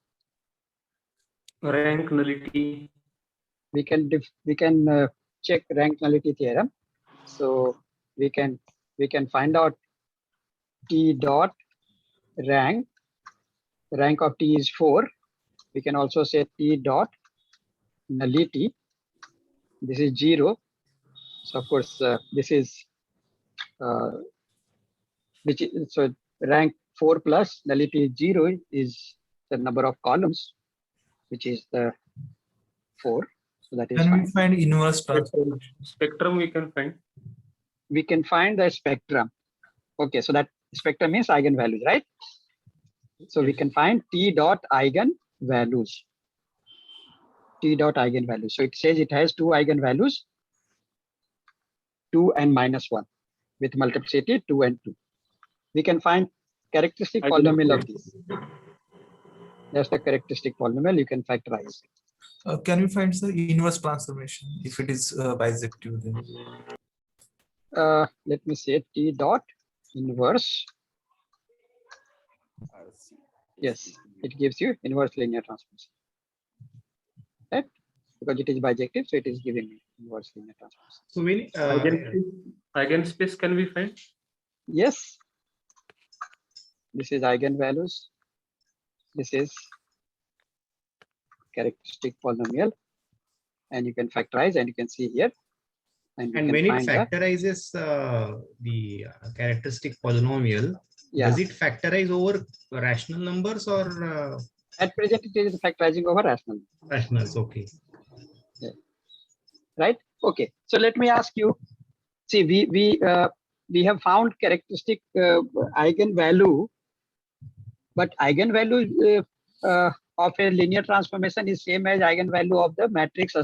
Rank nullity. We can check rank nullity theorem. So we can find out T dot rank of T is 4. We can also say T dot nullity. This is 0. So of course this is so rank 4 plus nullity 0 is the number of columns, which is the 4. So that is Can fine. we find inverse transformation? Spectrum we can find. We can find the spectrum. Okay, so that spectrum means eigenvalues, right? So we can find T dot eigenvalues. T dot eigenvalues. So it says it has two eigenvalues, 2 and -1, with multiplicity 2 and 2. We can find characteristic polynomial of this. That's the characteristic polynomial you can factorize. Can we find the inverse transformation if it is bijective then? Let me say T dot inverse. Yes, it gives you inverse linear transformation. Right? Because it is bijective, so it is giving me inverse linear transformation. So when Eigenspace can we find? Yes. This is eigenvalues. This is characteristic polynomial. And you can factorize, and you can see here. And you and can when it find that. factorizes the characteristic polynomial, Yeah. does it factorize over rational numbers or At present, it is factorizing over rational. rationals? Okay. Right? Okay. So let me ask you. See, we have found characteristic eigenvalue, but eigenvalue of a linear transformation is same as eigenvalue of the matrix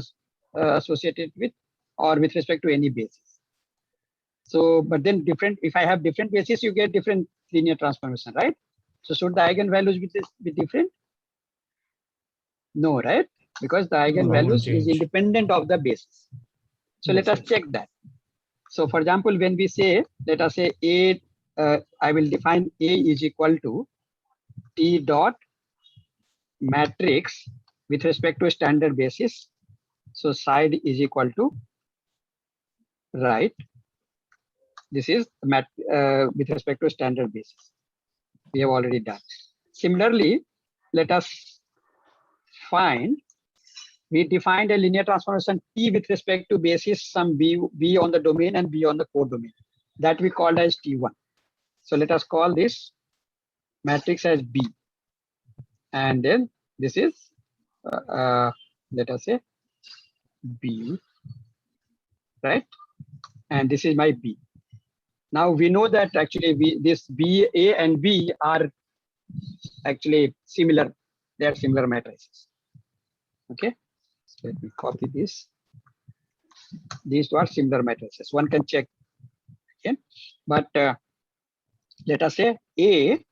associated with or with respect to any basis. So, but then different. If I have different bases, you get different linear transformation, right? So should the eigenvalues be different? No, right? Because the eigenvalues is change. independent of the basis. So let us check that. So for example, when we say, let us say A, I will define A is equal to T dot matrix with respect to a standard basis. So side is equal to right. This is with respect to a standard basis. We have already done. Similarly, let us find, we defined a linear transformation T with respect to basis some B on the domain and B on the codomain. That we called as T1. So let us call this matrix as B. And then this is, let us say B, right? And this is my B. Now we know that actually this B, A and B are actually similar. They are similar matrices. Okay. So let me copy this. These two are similar matrices. One can check. Okay. But let us say A,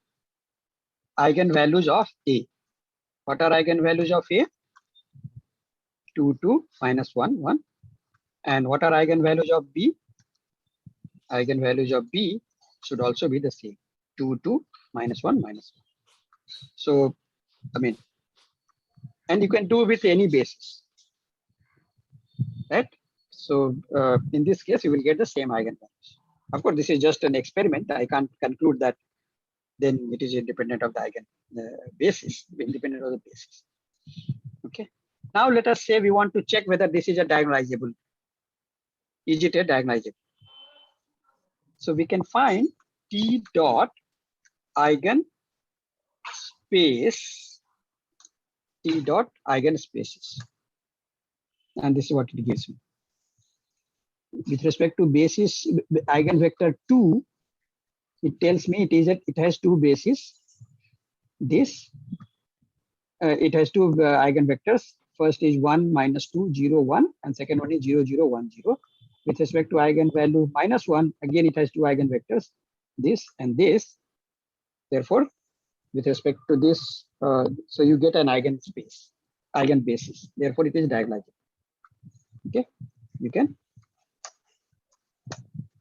eigenvalues of A. What are eigenvalues of A? 2, 2, -1, 1. And what are eigenvalues of B? Eigenvalues of B should also be the same. 2, 2, -1, -1. So, I mean, and you can do with any basis, right? So in this case, you will get the same eigenvalues. Of course, this is just an experiment. I can't conclude that then it is independent of the eigen basis, independent of the basis. Okay. Now let us say we want to check whether this is a diagonalizable. Is it a diagonalizable? So we can find T dot eigen space, T dot eigenspaces. And this is what it gives me. With respect to basis eigenvector 2, it tells me it has two bases. This it has two eigenvectors. First is 1, -2, 0, 1, and second one is 0, 0, 1, 0. With respect to eigenvalue -1, again it has two eigenvectors, this and this. Therefore, with respect to this, so you get an eigenspace, eigenbasis. Therefore, it is diagonalizable. Okay, you can.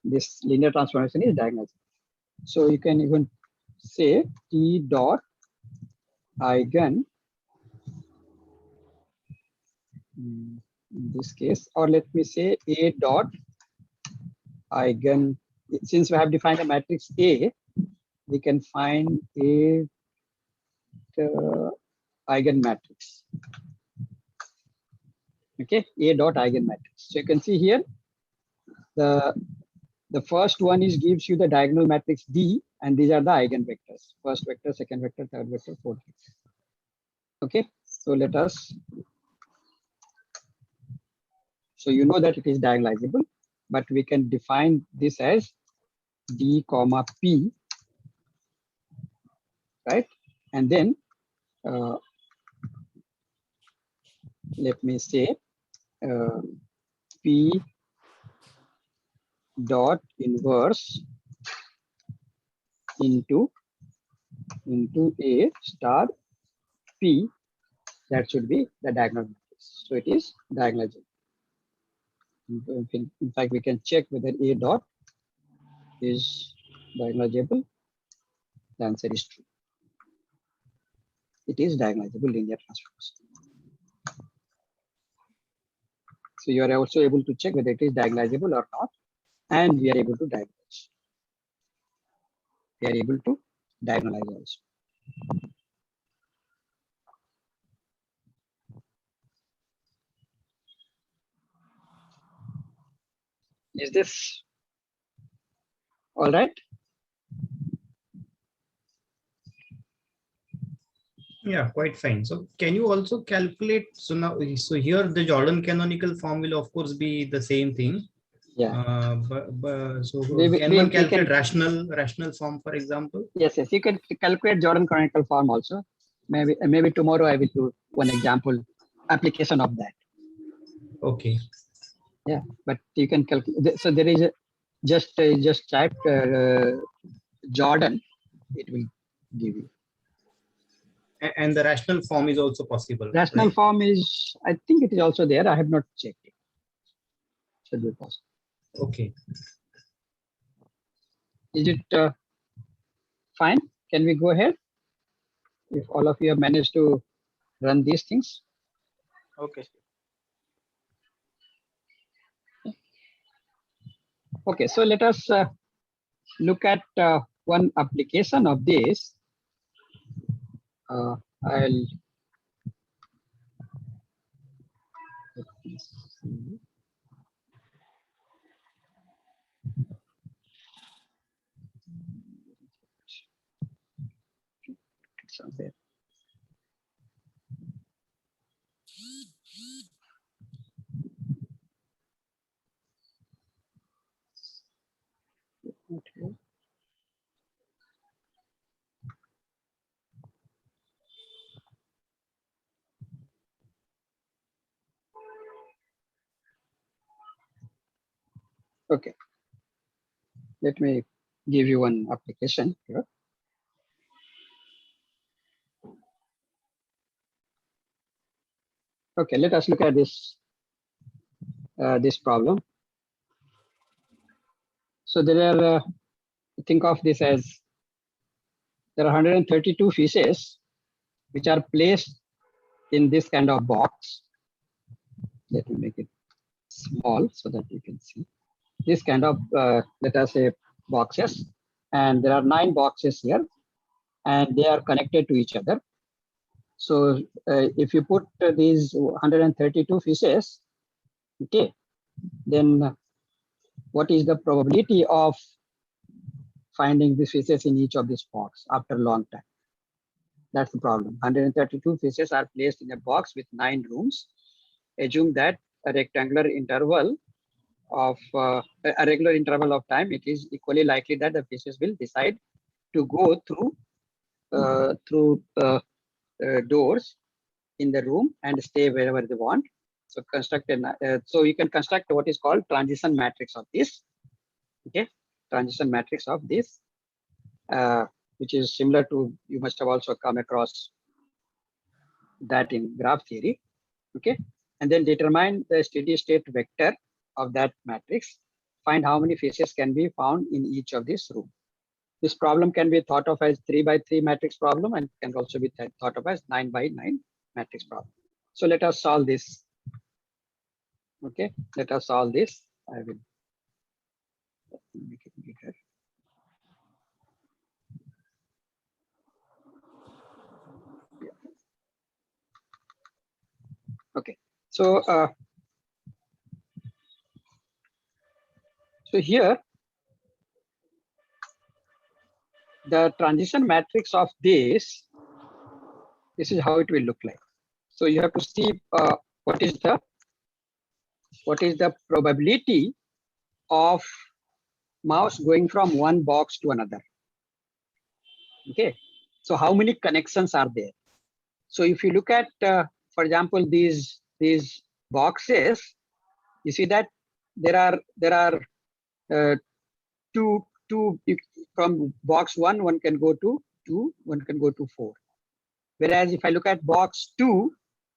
This linear transformation is diagonalizable. So you can even say T dot eigen, in this case, or let me say A dot eigen. Since we have defined a matrix A, we can find A eigen matrix. Okay, A dot eigen matrix. So you can see here the first one is gives you the diagonal matrix D, and these are the eigenvectors. First vector, second vector, third vector, fourth vector. Okay, so let us. So you know that it is diagonalizable, but we can define this as D comma P right? And then let me say P dot inverse into A star P, that should be the diagonal matrix. So it is diagonalizable. In fact, we can check whether A dot is diagonalizable. The answer is true. It is diagonalizable linear transformation. So you are also able to check whether it is diagonalizable or not, and we are able to diagonalize. We are able to diagonalize also. Is this all right? Yeah, quite fine. So can you also calculate? So now, so here the Jordan canonical form will of course be the same thing. Yeah. But so We can one can- calculate rational form, for example? Yes, you can calculate Jordan canonical form also. Maybe tomorrow I will do one example application of that. Okay. Yeah, but you can calculate. So there is a just type Jordan, it will give you. And the rational form is also possible. Rational right? form is, I think it is also there. I have not checked it. Should be possible. Okay. Is it fine? Can we go ahead? If all of you have managed to run these things. Okay. Okay, so let us look at one application of this. I'll let me see. Somewhere. Not here. Okay. Let me give you one application here. Okay, let us look at this problem. So there are, think of this as there are 132 fishes which are placed in this kind of box. Let me make it small so that you can see this kind of, let us say, boxes. And there are 9 boxes here and they are connected to each other. So if you put these 132 fishes, okay, then what is the probability of finding these fishes in each of these box after a long time? That's the problem. 132 fishes are placed in a box with 9 rooms. Assume that a rectangular interval of a regular interval of time, it is equally likely that the fishes will decide to go through doors in the room and stay wherever they want. So so you can construct what is called transition matrix of this. Okay, transition matrix of this, which is similar to, you must have also come across that in graph theory. Okay, and then determine the steady state vector of that matrix. Find how many fishes can be found in each of these rooms. This problem can be thought of as 3 by 3 matrix problem and can also be thought of as 9 by 9 matrix problem. So let us solve this. Okay, let us solve this. I will make it bigger. Yeah. Okay, so here the transition matrix of this is how it will look like. So you have to see what is the probability of mouse going from one box to another. Okay, So how many connections are there? So if you look at, for example, these boxes, you see that there are two from box 1, one can go to 2, one can go to 4. Whereas if I look at box 2,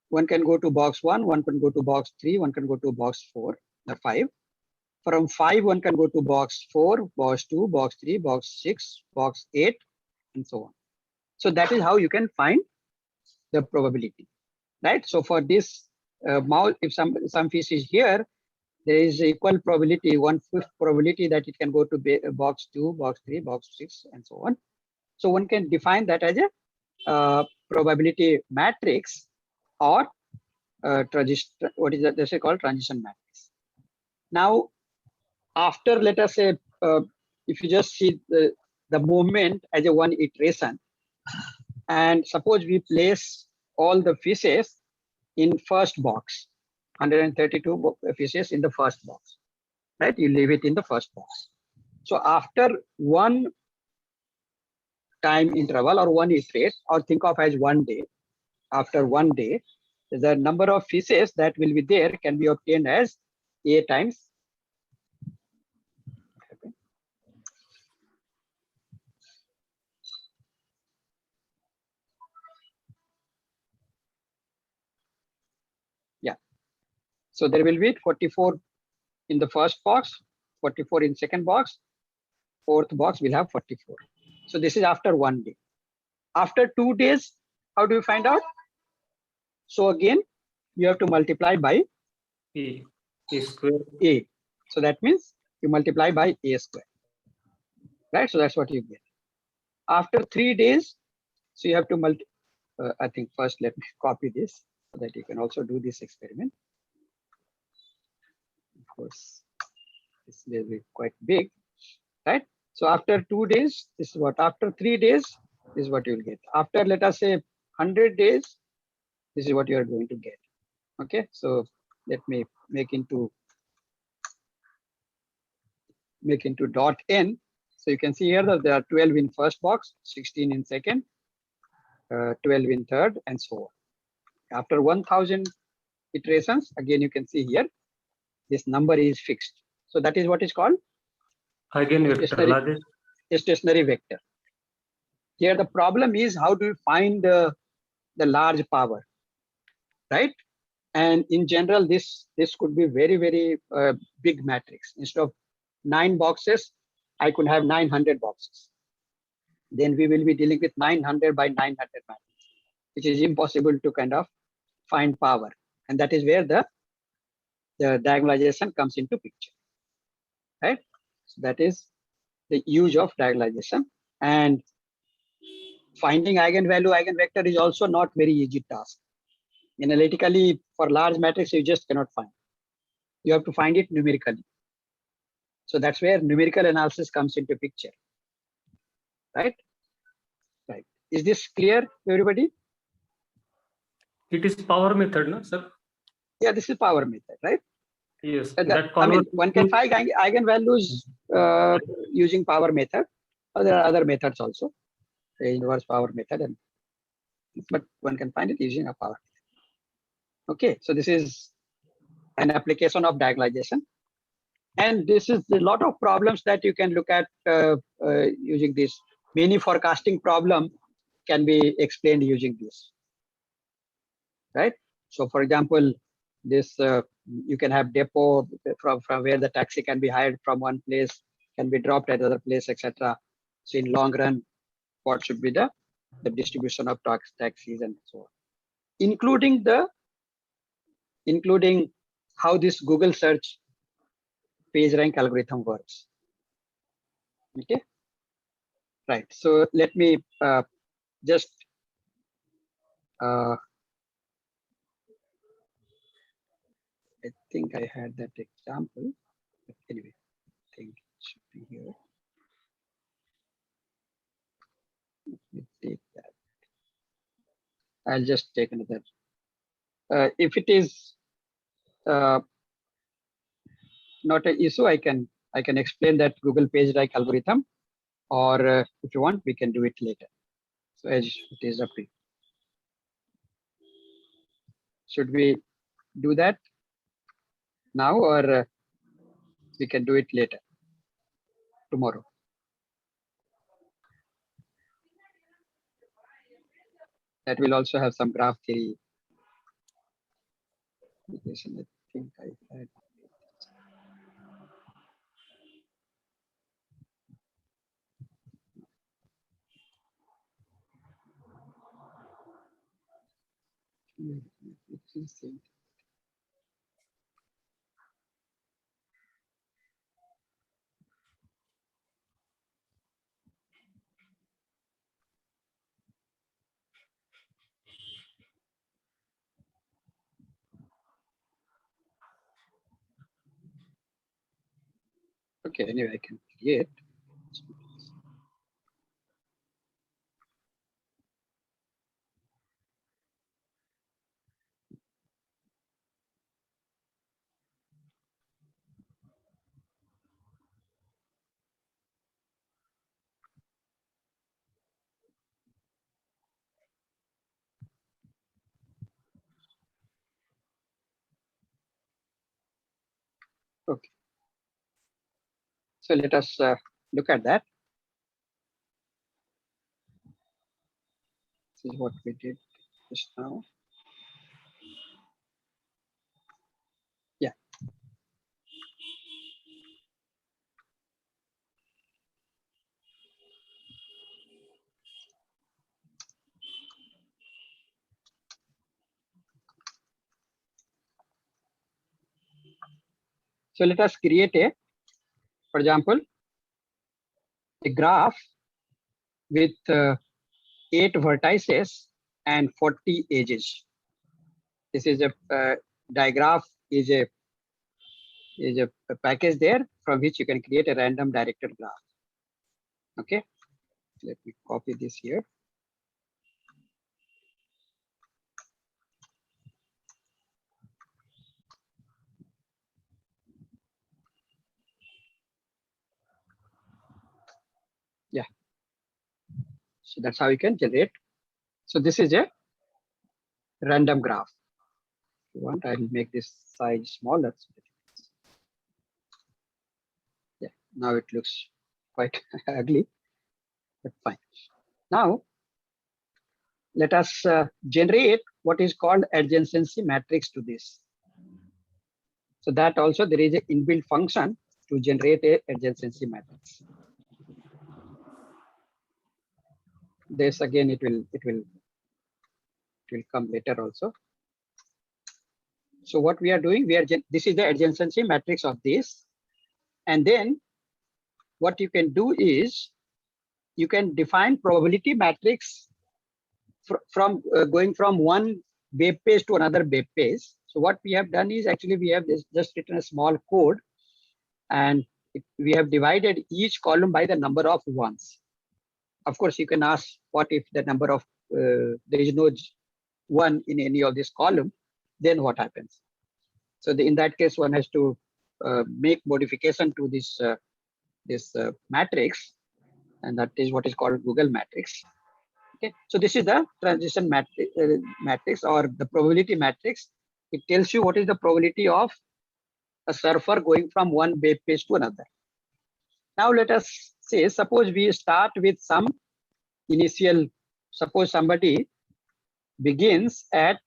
one can go to box 1, one can go to box 3, one can go to box 4 or 5. From 5, one can go to box 4, box 2, box 3, box 6, box 8, and so on. So that is how you can find the probability, right? So for this mouse, if some fish is here, there is equal probability, 1/5 probability that it can go to box 2, box 3, box 6, and so on. So one can define that as a probability matrix, or what is that? This is called transition matrix. Now, after, let us say, if you just see the movement as a one iteration, and suppose we place all the fishes in first box, 132 fishes in the first box, right? You leave it in the first box. So after one time interval or one iterate, or think of as 1 day, after 1 day, the number of fishes that will be there can be obtained as A times. Yeah. So there will be 44 in the first box, 44 in second box, fourth box will have 44. So this is after 1 day. After 2 days, how do you find out? So again, you have to multiply by A square. A. So that means you multiply by A square, right? So that's what you get. After 3 days, so you have to I think first let me copy this so that you can also do this experiment. Of course, this will be quite big, right? So after 2 days, this is what. After 3 days, this is what you will get. After, let us say, 100 days, this is what you are going to get. Okay, so let me make into dot n. So you can see here that there are 12 in first box, 16 in second, 12 in third, and so on. After 1000 iterations, again, you can see here, this number is fixed. So that is what is called stationary vector. Here the problem is, how do you find the large power, right? And in general, this could be very, very big matrix. Instead of 9 boxes, I could have 900 boxes. Then we will be dealing with 900 by 900 matrix, which is impossible to kind of find power. And that is where the diagonalization comes into picture, right? So that is the use of diagonalization. And finding eigenvalue, eigenvector is also not very easy task. Analytically, for large matrix, you just cannot find. You have to find it numerically. So that's where numerical analysis comes into picture, right? Right. Is this clear to everybody? It is power method, no, sir? Yeah, this is power method, right? Yes. I mean, one can find eigenvalues using power method, or there are other methods also, the inverse power method, but one can find it using a power method. Okay, so this is an application of diagonalization. And this is a lot of problems that you can look at using this. Many forecasting problem can be explained using this, right? So for example, this you can have depot from where the taxi can be hired from one place, can be dropped at other place, etc. So in long run, what should be the distribution of taxis and so on, including how this Google search PageRank algorithm works. Okay, right. So let me just I think I had that example, but anyway, I think it should be here. Let me take that. I'll just take another. If it is not an issue, I can explain that Google PageRank algorithm, or if you want, we can do it later. So as it is up to you. Should we do that now, or we can do it later, tomorrow? That will also have some graph theory. application. I think I had. It's the same. Okay, anyway, I can create. Okay. So let us look at that. This is what we did just now. Yeah. So let us create a, for example, a graph with 8 vertices and 40 edges. This is a digraph is a package there from which you can create a random directed graph. Okay, let me copy this here. Yeah, so that's how you can generate. So this is a random graph. If you want, I'll make this size smaller. Yeah, now it looks quite ugly, but fine. Now let us generate what is called adjacency matrix to this. So that also there is an inbuilt function to generate a adjacency matrix. This again, it will come later also. So what we are doing, this is the adjacency matrix of this, and then what you can do is you can define probability matrix from going from one web page to another web page. So what we have done is actually we have just written a small code, and we have divided each column by the number of ones. Of course, you can ask what if the number of there is no one in any of this column, then what happens? So in that case, one has to make modification to this matrix, and that is what is called Google matrix. Okay, so this is the transition matrix or the probability matrix. It tells you what is the probability of a surfer going from one web page to another. Now let us say, suppose we start with some initial, suppose somebody begins at,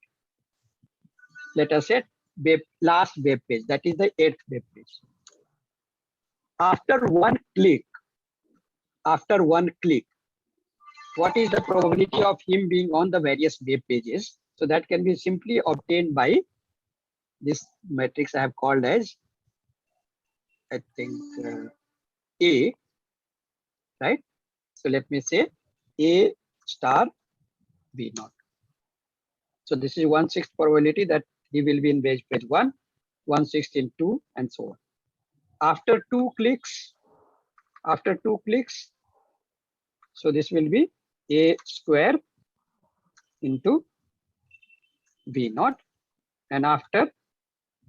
let us say, last web page, that is the 8th web page. After one click, what is the probability of him being on the various web pages? So that can be simply obtained by this matrix I have called as, I think, A, right? So let me say A star B naught. So this is 1/6 probability that he will be in page 1, 1/6 in 2, and so on. After two clicks, so this will be A square into V naught, and after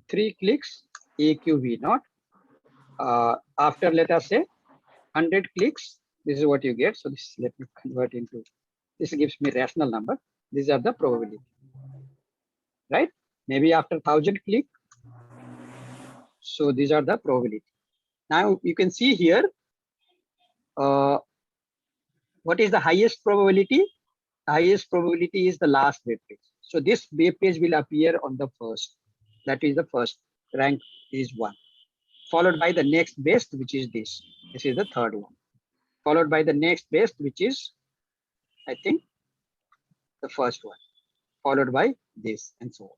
3 clicks, AQ V naught. After, let us say, 100 clicks, this is what you get. So this, let me convert into This gives me rational number. These are the probability, right? Maybe after 1000 click. So these are the probability. Now you can see here, what is the highest probability? Highest probability is the last web page. So this web page will appear on the first. That is the first rank is 1. Followed by the next best, which is this. This is the third one. Followed by the next best, which is, I think, the first one. Followed by this and so on.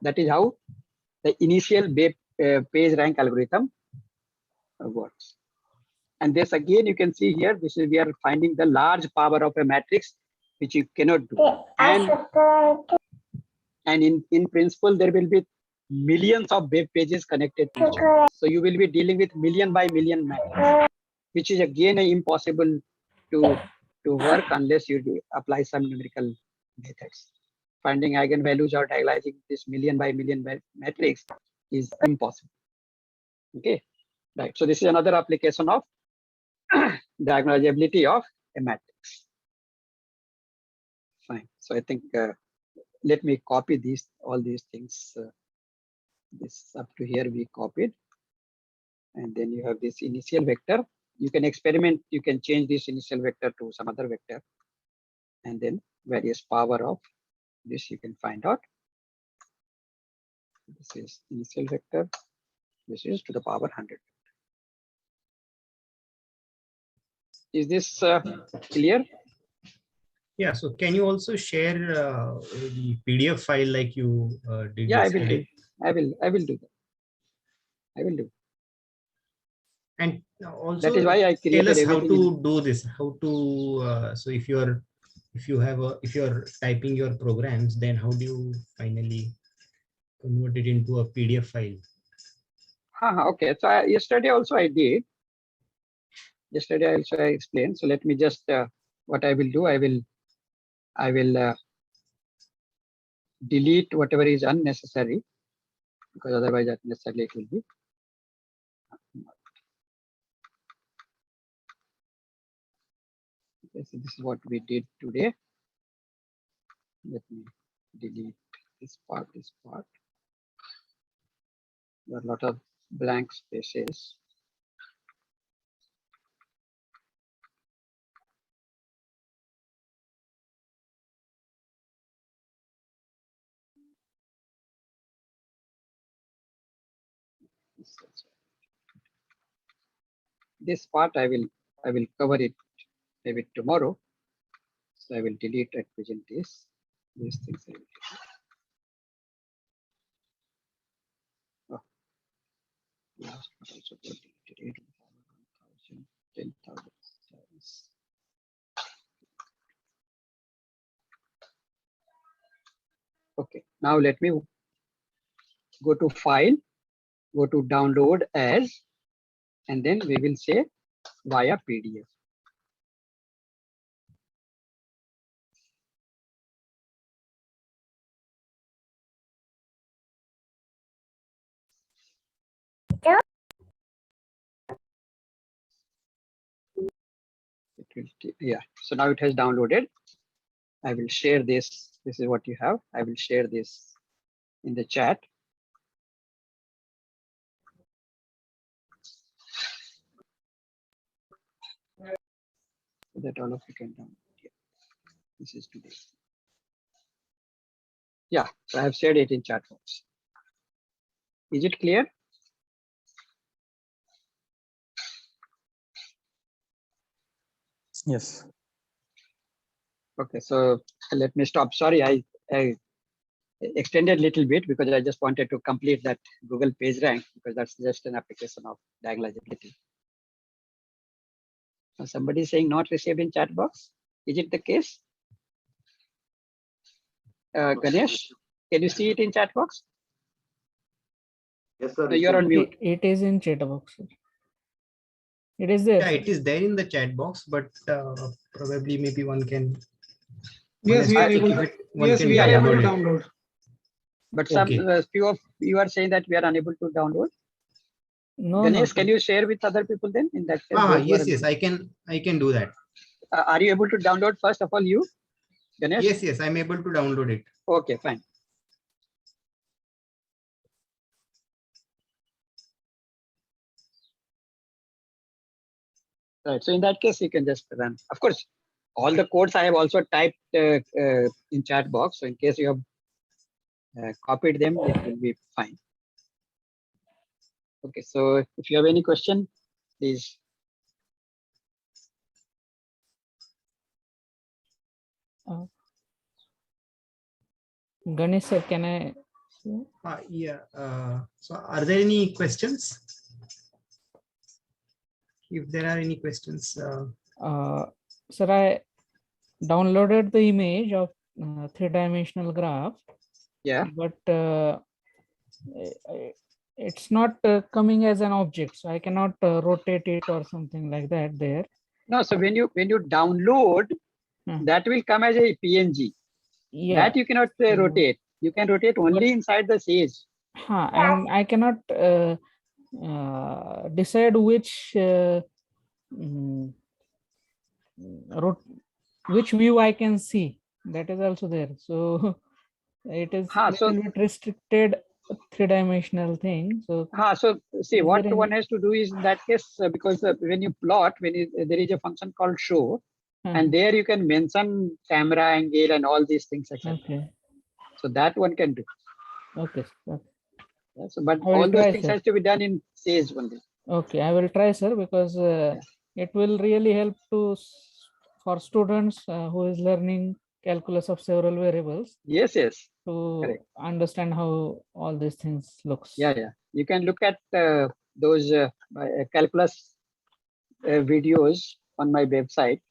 That is how the initial page rank algorithm works. And this again, you can see here, this is we are finding the large power of a matrix, which you cannot do. And in principle, there will be millions of web pages connected to each other. So you will be dealing with million by million matrices, which is again impossible to work unless you apply some numerical methods. Finding eigenvalues or diagonalizing this million by million matrix is impossible. Okay, right. So this is another application of diagonalizability of a matrix. Fine. So I think let me copy all these things. This up to here we copied, and then you have this initial vector. You can experiment. You can change this initial vector to some other vector, and then various power of this you can find out. This is initial vector. This is to the power 100. Is this clear? Yeah. So can you also share the PDF file like you did Yeah, yesterday? I will do that. I will do. And also That is why I tell created us how everything to do this. How to so if you're typing your programs, then how do you finally convert it into a PDF file? Okay, so yesterday also I did. Yesterday also I explained. So let me just what I will do. I will delete whatever is unnecessary, because otherwise unnecessarily it will be. Okay, so this is what we did today. Let me delete this part. There are a lot of blank spaces. This part I will cover it maybe tomorrow. So I will delete at present these things. I will delete. Oh. Last part also got deleted. 8,000, 10,000 times. Okay, now let me go to file, go to download as, and then we will say via PDF. Yeah, so now it has downloaded. I will share this. This is what you have. I will share this in the chat. So that all of you can download. Yeah. This is today. Yeah, so I have shared it in chat box. Is it clear? Yes. Okay, so let me stop. Sorry, I extended a little bit because I just wanted to complete that Google PageRank, because that's just an application of diagonalizability. So somebody is saying not received in chat box. Is it the case? Ganesh, can you see it in chat box? Yes, sir. No, you're on mute. It is in chat box. It is there. Yeah, sir. it is there in the chat box, but probably maybe one can. Yes, we are able to. Yes, we are able to download. But some Okay. few of you are saying that we are unable to download. No, Ganesh, no. can you share with other people then? In that case, those who Yes, are- yes, I can do that. Are you able to download first of all? You Ganesh? Yes, yes, I'm able to download it. Okay, fine. Right. So in that case, you can just run. Of course, all the codes I have also typed in chat box. So in case you have copied them, it will be fine. Okay. So if you have any question, please. Ganesh sir, can I? Yeah. So are there any questions? If there are any questions. Sir, I downloaded the image of three-dimensional graph. Yeah. But it's not coming as an object, so I cannot rotate it or something like that there. No. So when you download, that will come as a PNG. Yeah. That you cannot rotate. You can rotate only inside the Sage. And I cannot decide which which view I can see. That is also there. So it is little bit restricted three-dimensional thing. So so see, what there one has to do is in that case, because when you plot, there is a function called show, and there you can mention camera angle and all these things. Okay. So that one can do. Okay. Yeah, so, but I will all those try, things sir. has to be done in Sage only. Okay, I will try, sir, because it will really help for students who is learning calculus of several variables. Yes, yes. To Correct. understand how all these things looks. Yeah, yeah. You can look at those calculus videos on my website.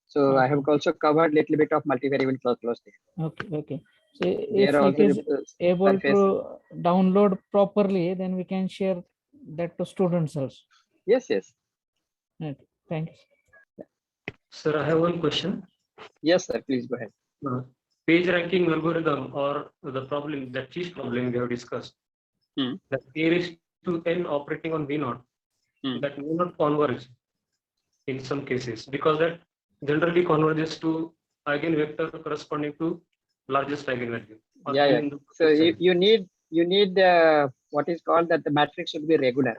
So I have also covered little bit of multivariable calculus there. Okay, okay. So if it is able to download properly, then we can share that to students also. Yes, yes. Right. Thank you. Sir, I have one question. Yes, sir. Please go ahead. Page ranking algorithm or the problem, that cheese problem we have discussed, that A raised to n operating on V0, that may not converge in some cases, because that generally converges to eigenvector corresponding to largest eigenvalue. Yeah, yeah. So you need what is called that the matrix should be regular.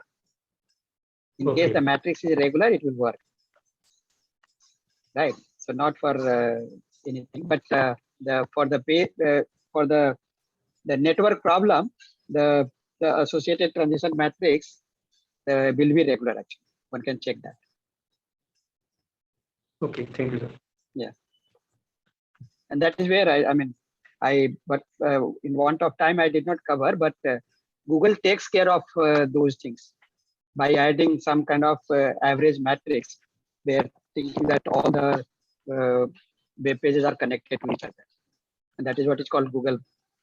In case the matrix is regular, it will work. Right. So not for anything, but for the network problem, the associated transition matrix will be regular. Actually, one can check that. Okay, thank you, sir. Yeah, and that is where but in want of time I did not cover, but Google takes care of those things by adding some kind of average matrix, where thinking that all the web pages are connected to each other, and that is what is called Google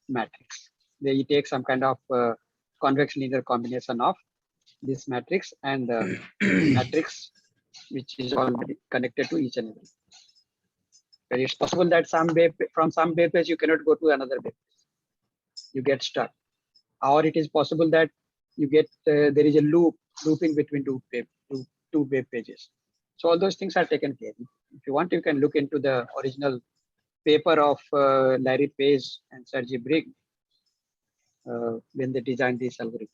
matrix. Where you take some kind of convex linear combination of this matrix and the matrix which is already connected to each other. But it's possible that from some web page you cannot go to another web page. You get stuck, or it is possible that you get there is a looping between two web pages. So all those things are taken care of. If you want, you can look into the original paper of Larry Page and Sergey Brin when they designed this algorithm.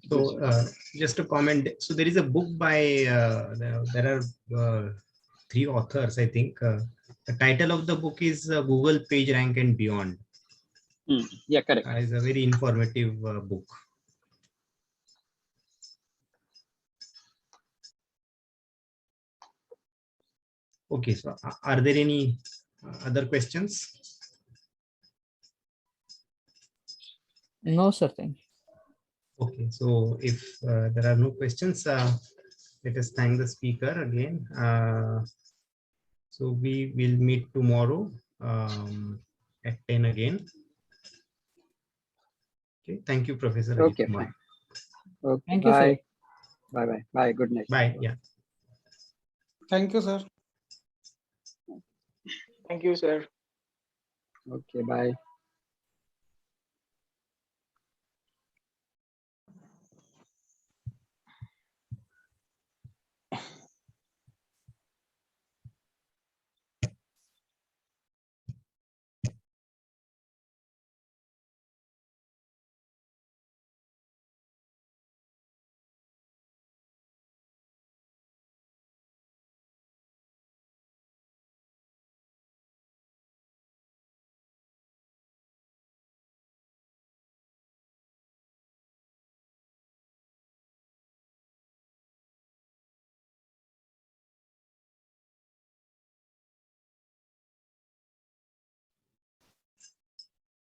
So just a comment. So there is a book by there are 3 authors, I think. The title of the book is Google PageRank and Beyond. Yeah, correct. It's a very informative book. Okay, so are there any other questions? No, sir. Thank you. Okay, so if there are no questions, let us thank the speaker again. So we will meet tomorrow at 10 again. Okay, thank you, Professor. Okay, Ajit Kumar. fine. Okay, thank you, bye. sir. Bye, bye, bye. Good night. Bye. Yeah. Thank you, sir. Thank you, sir. Okay, bye.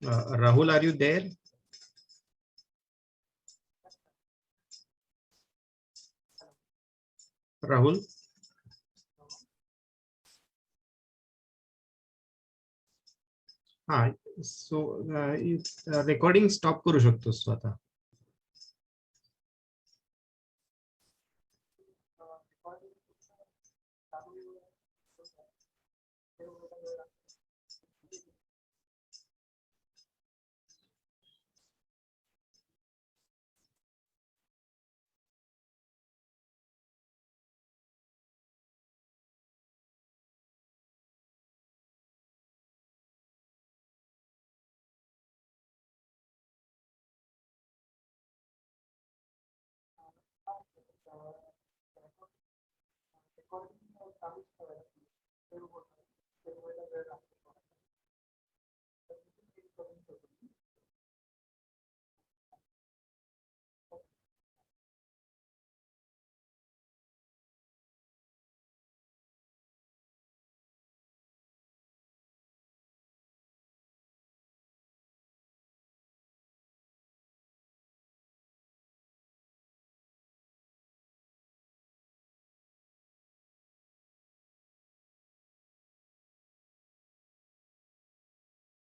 Rahul, are you there? Rahul? हा, सो recording stop करू शकतोस तू आता.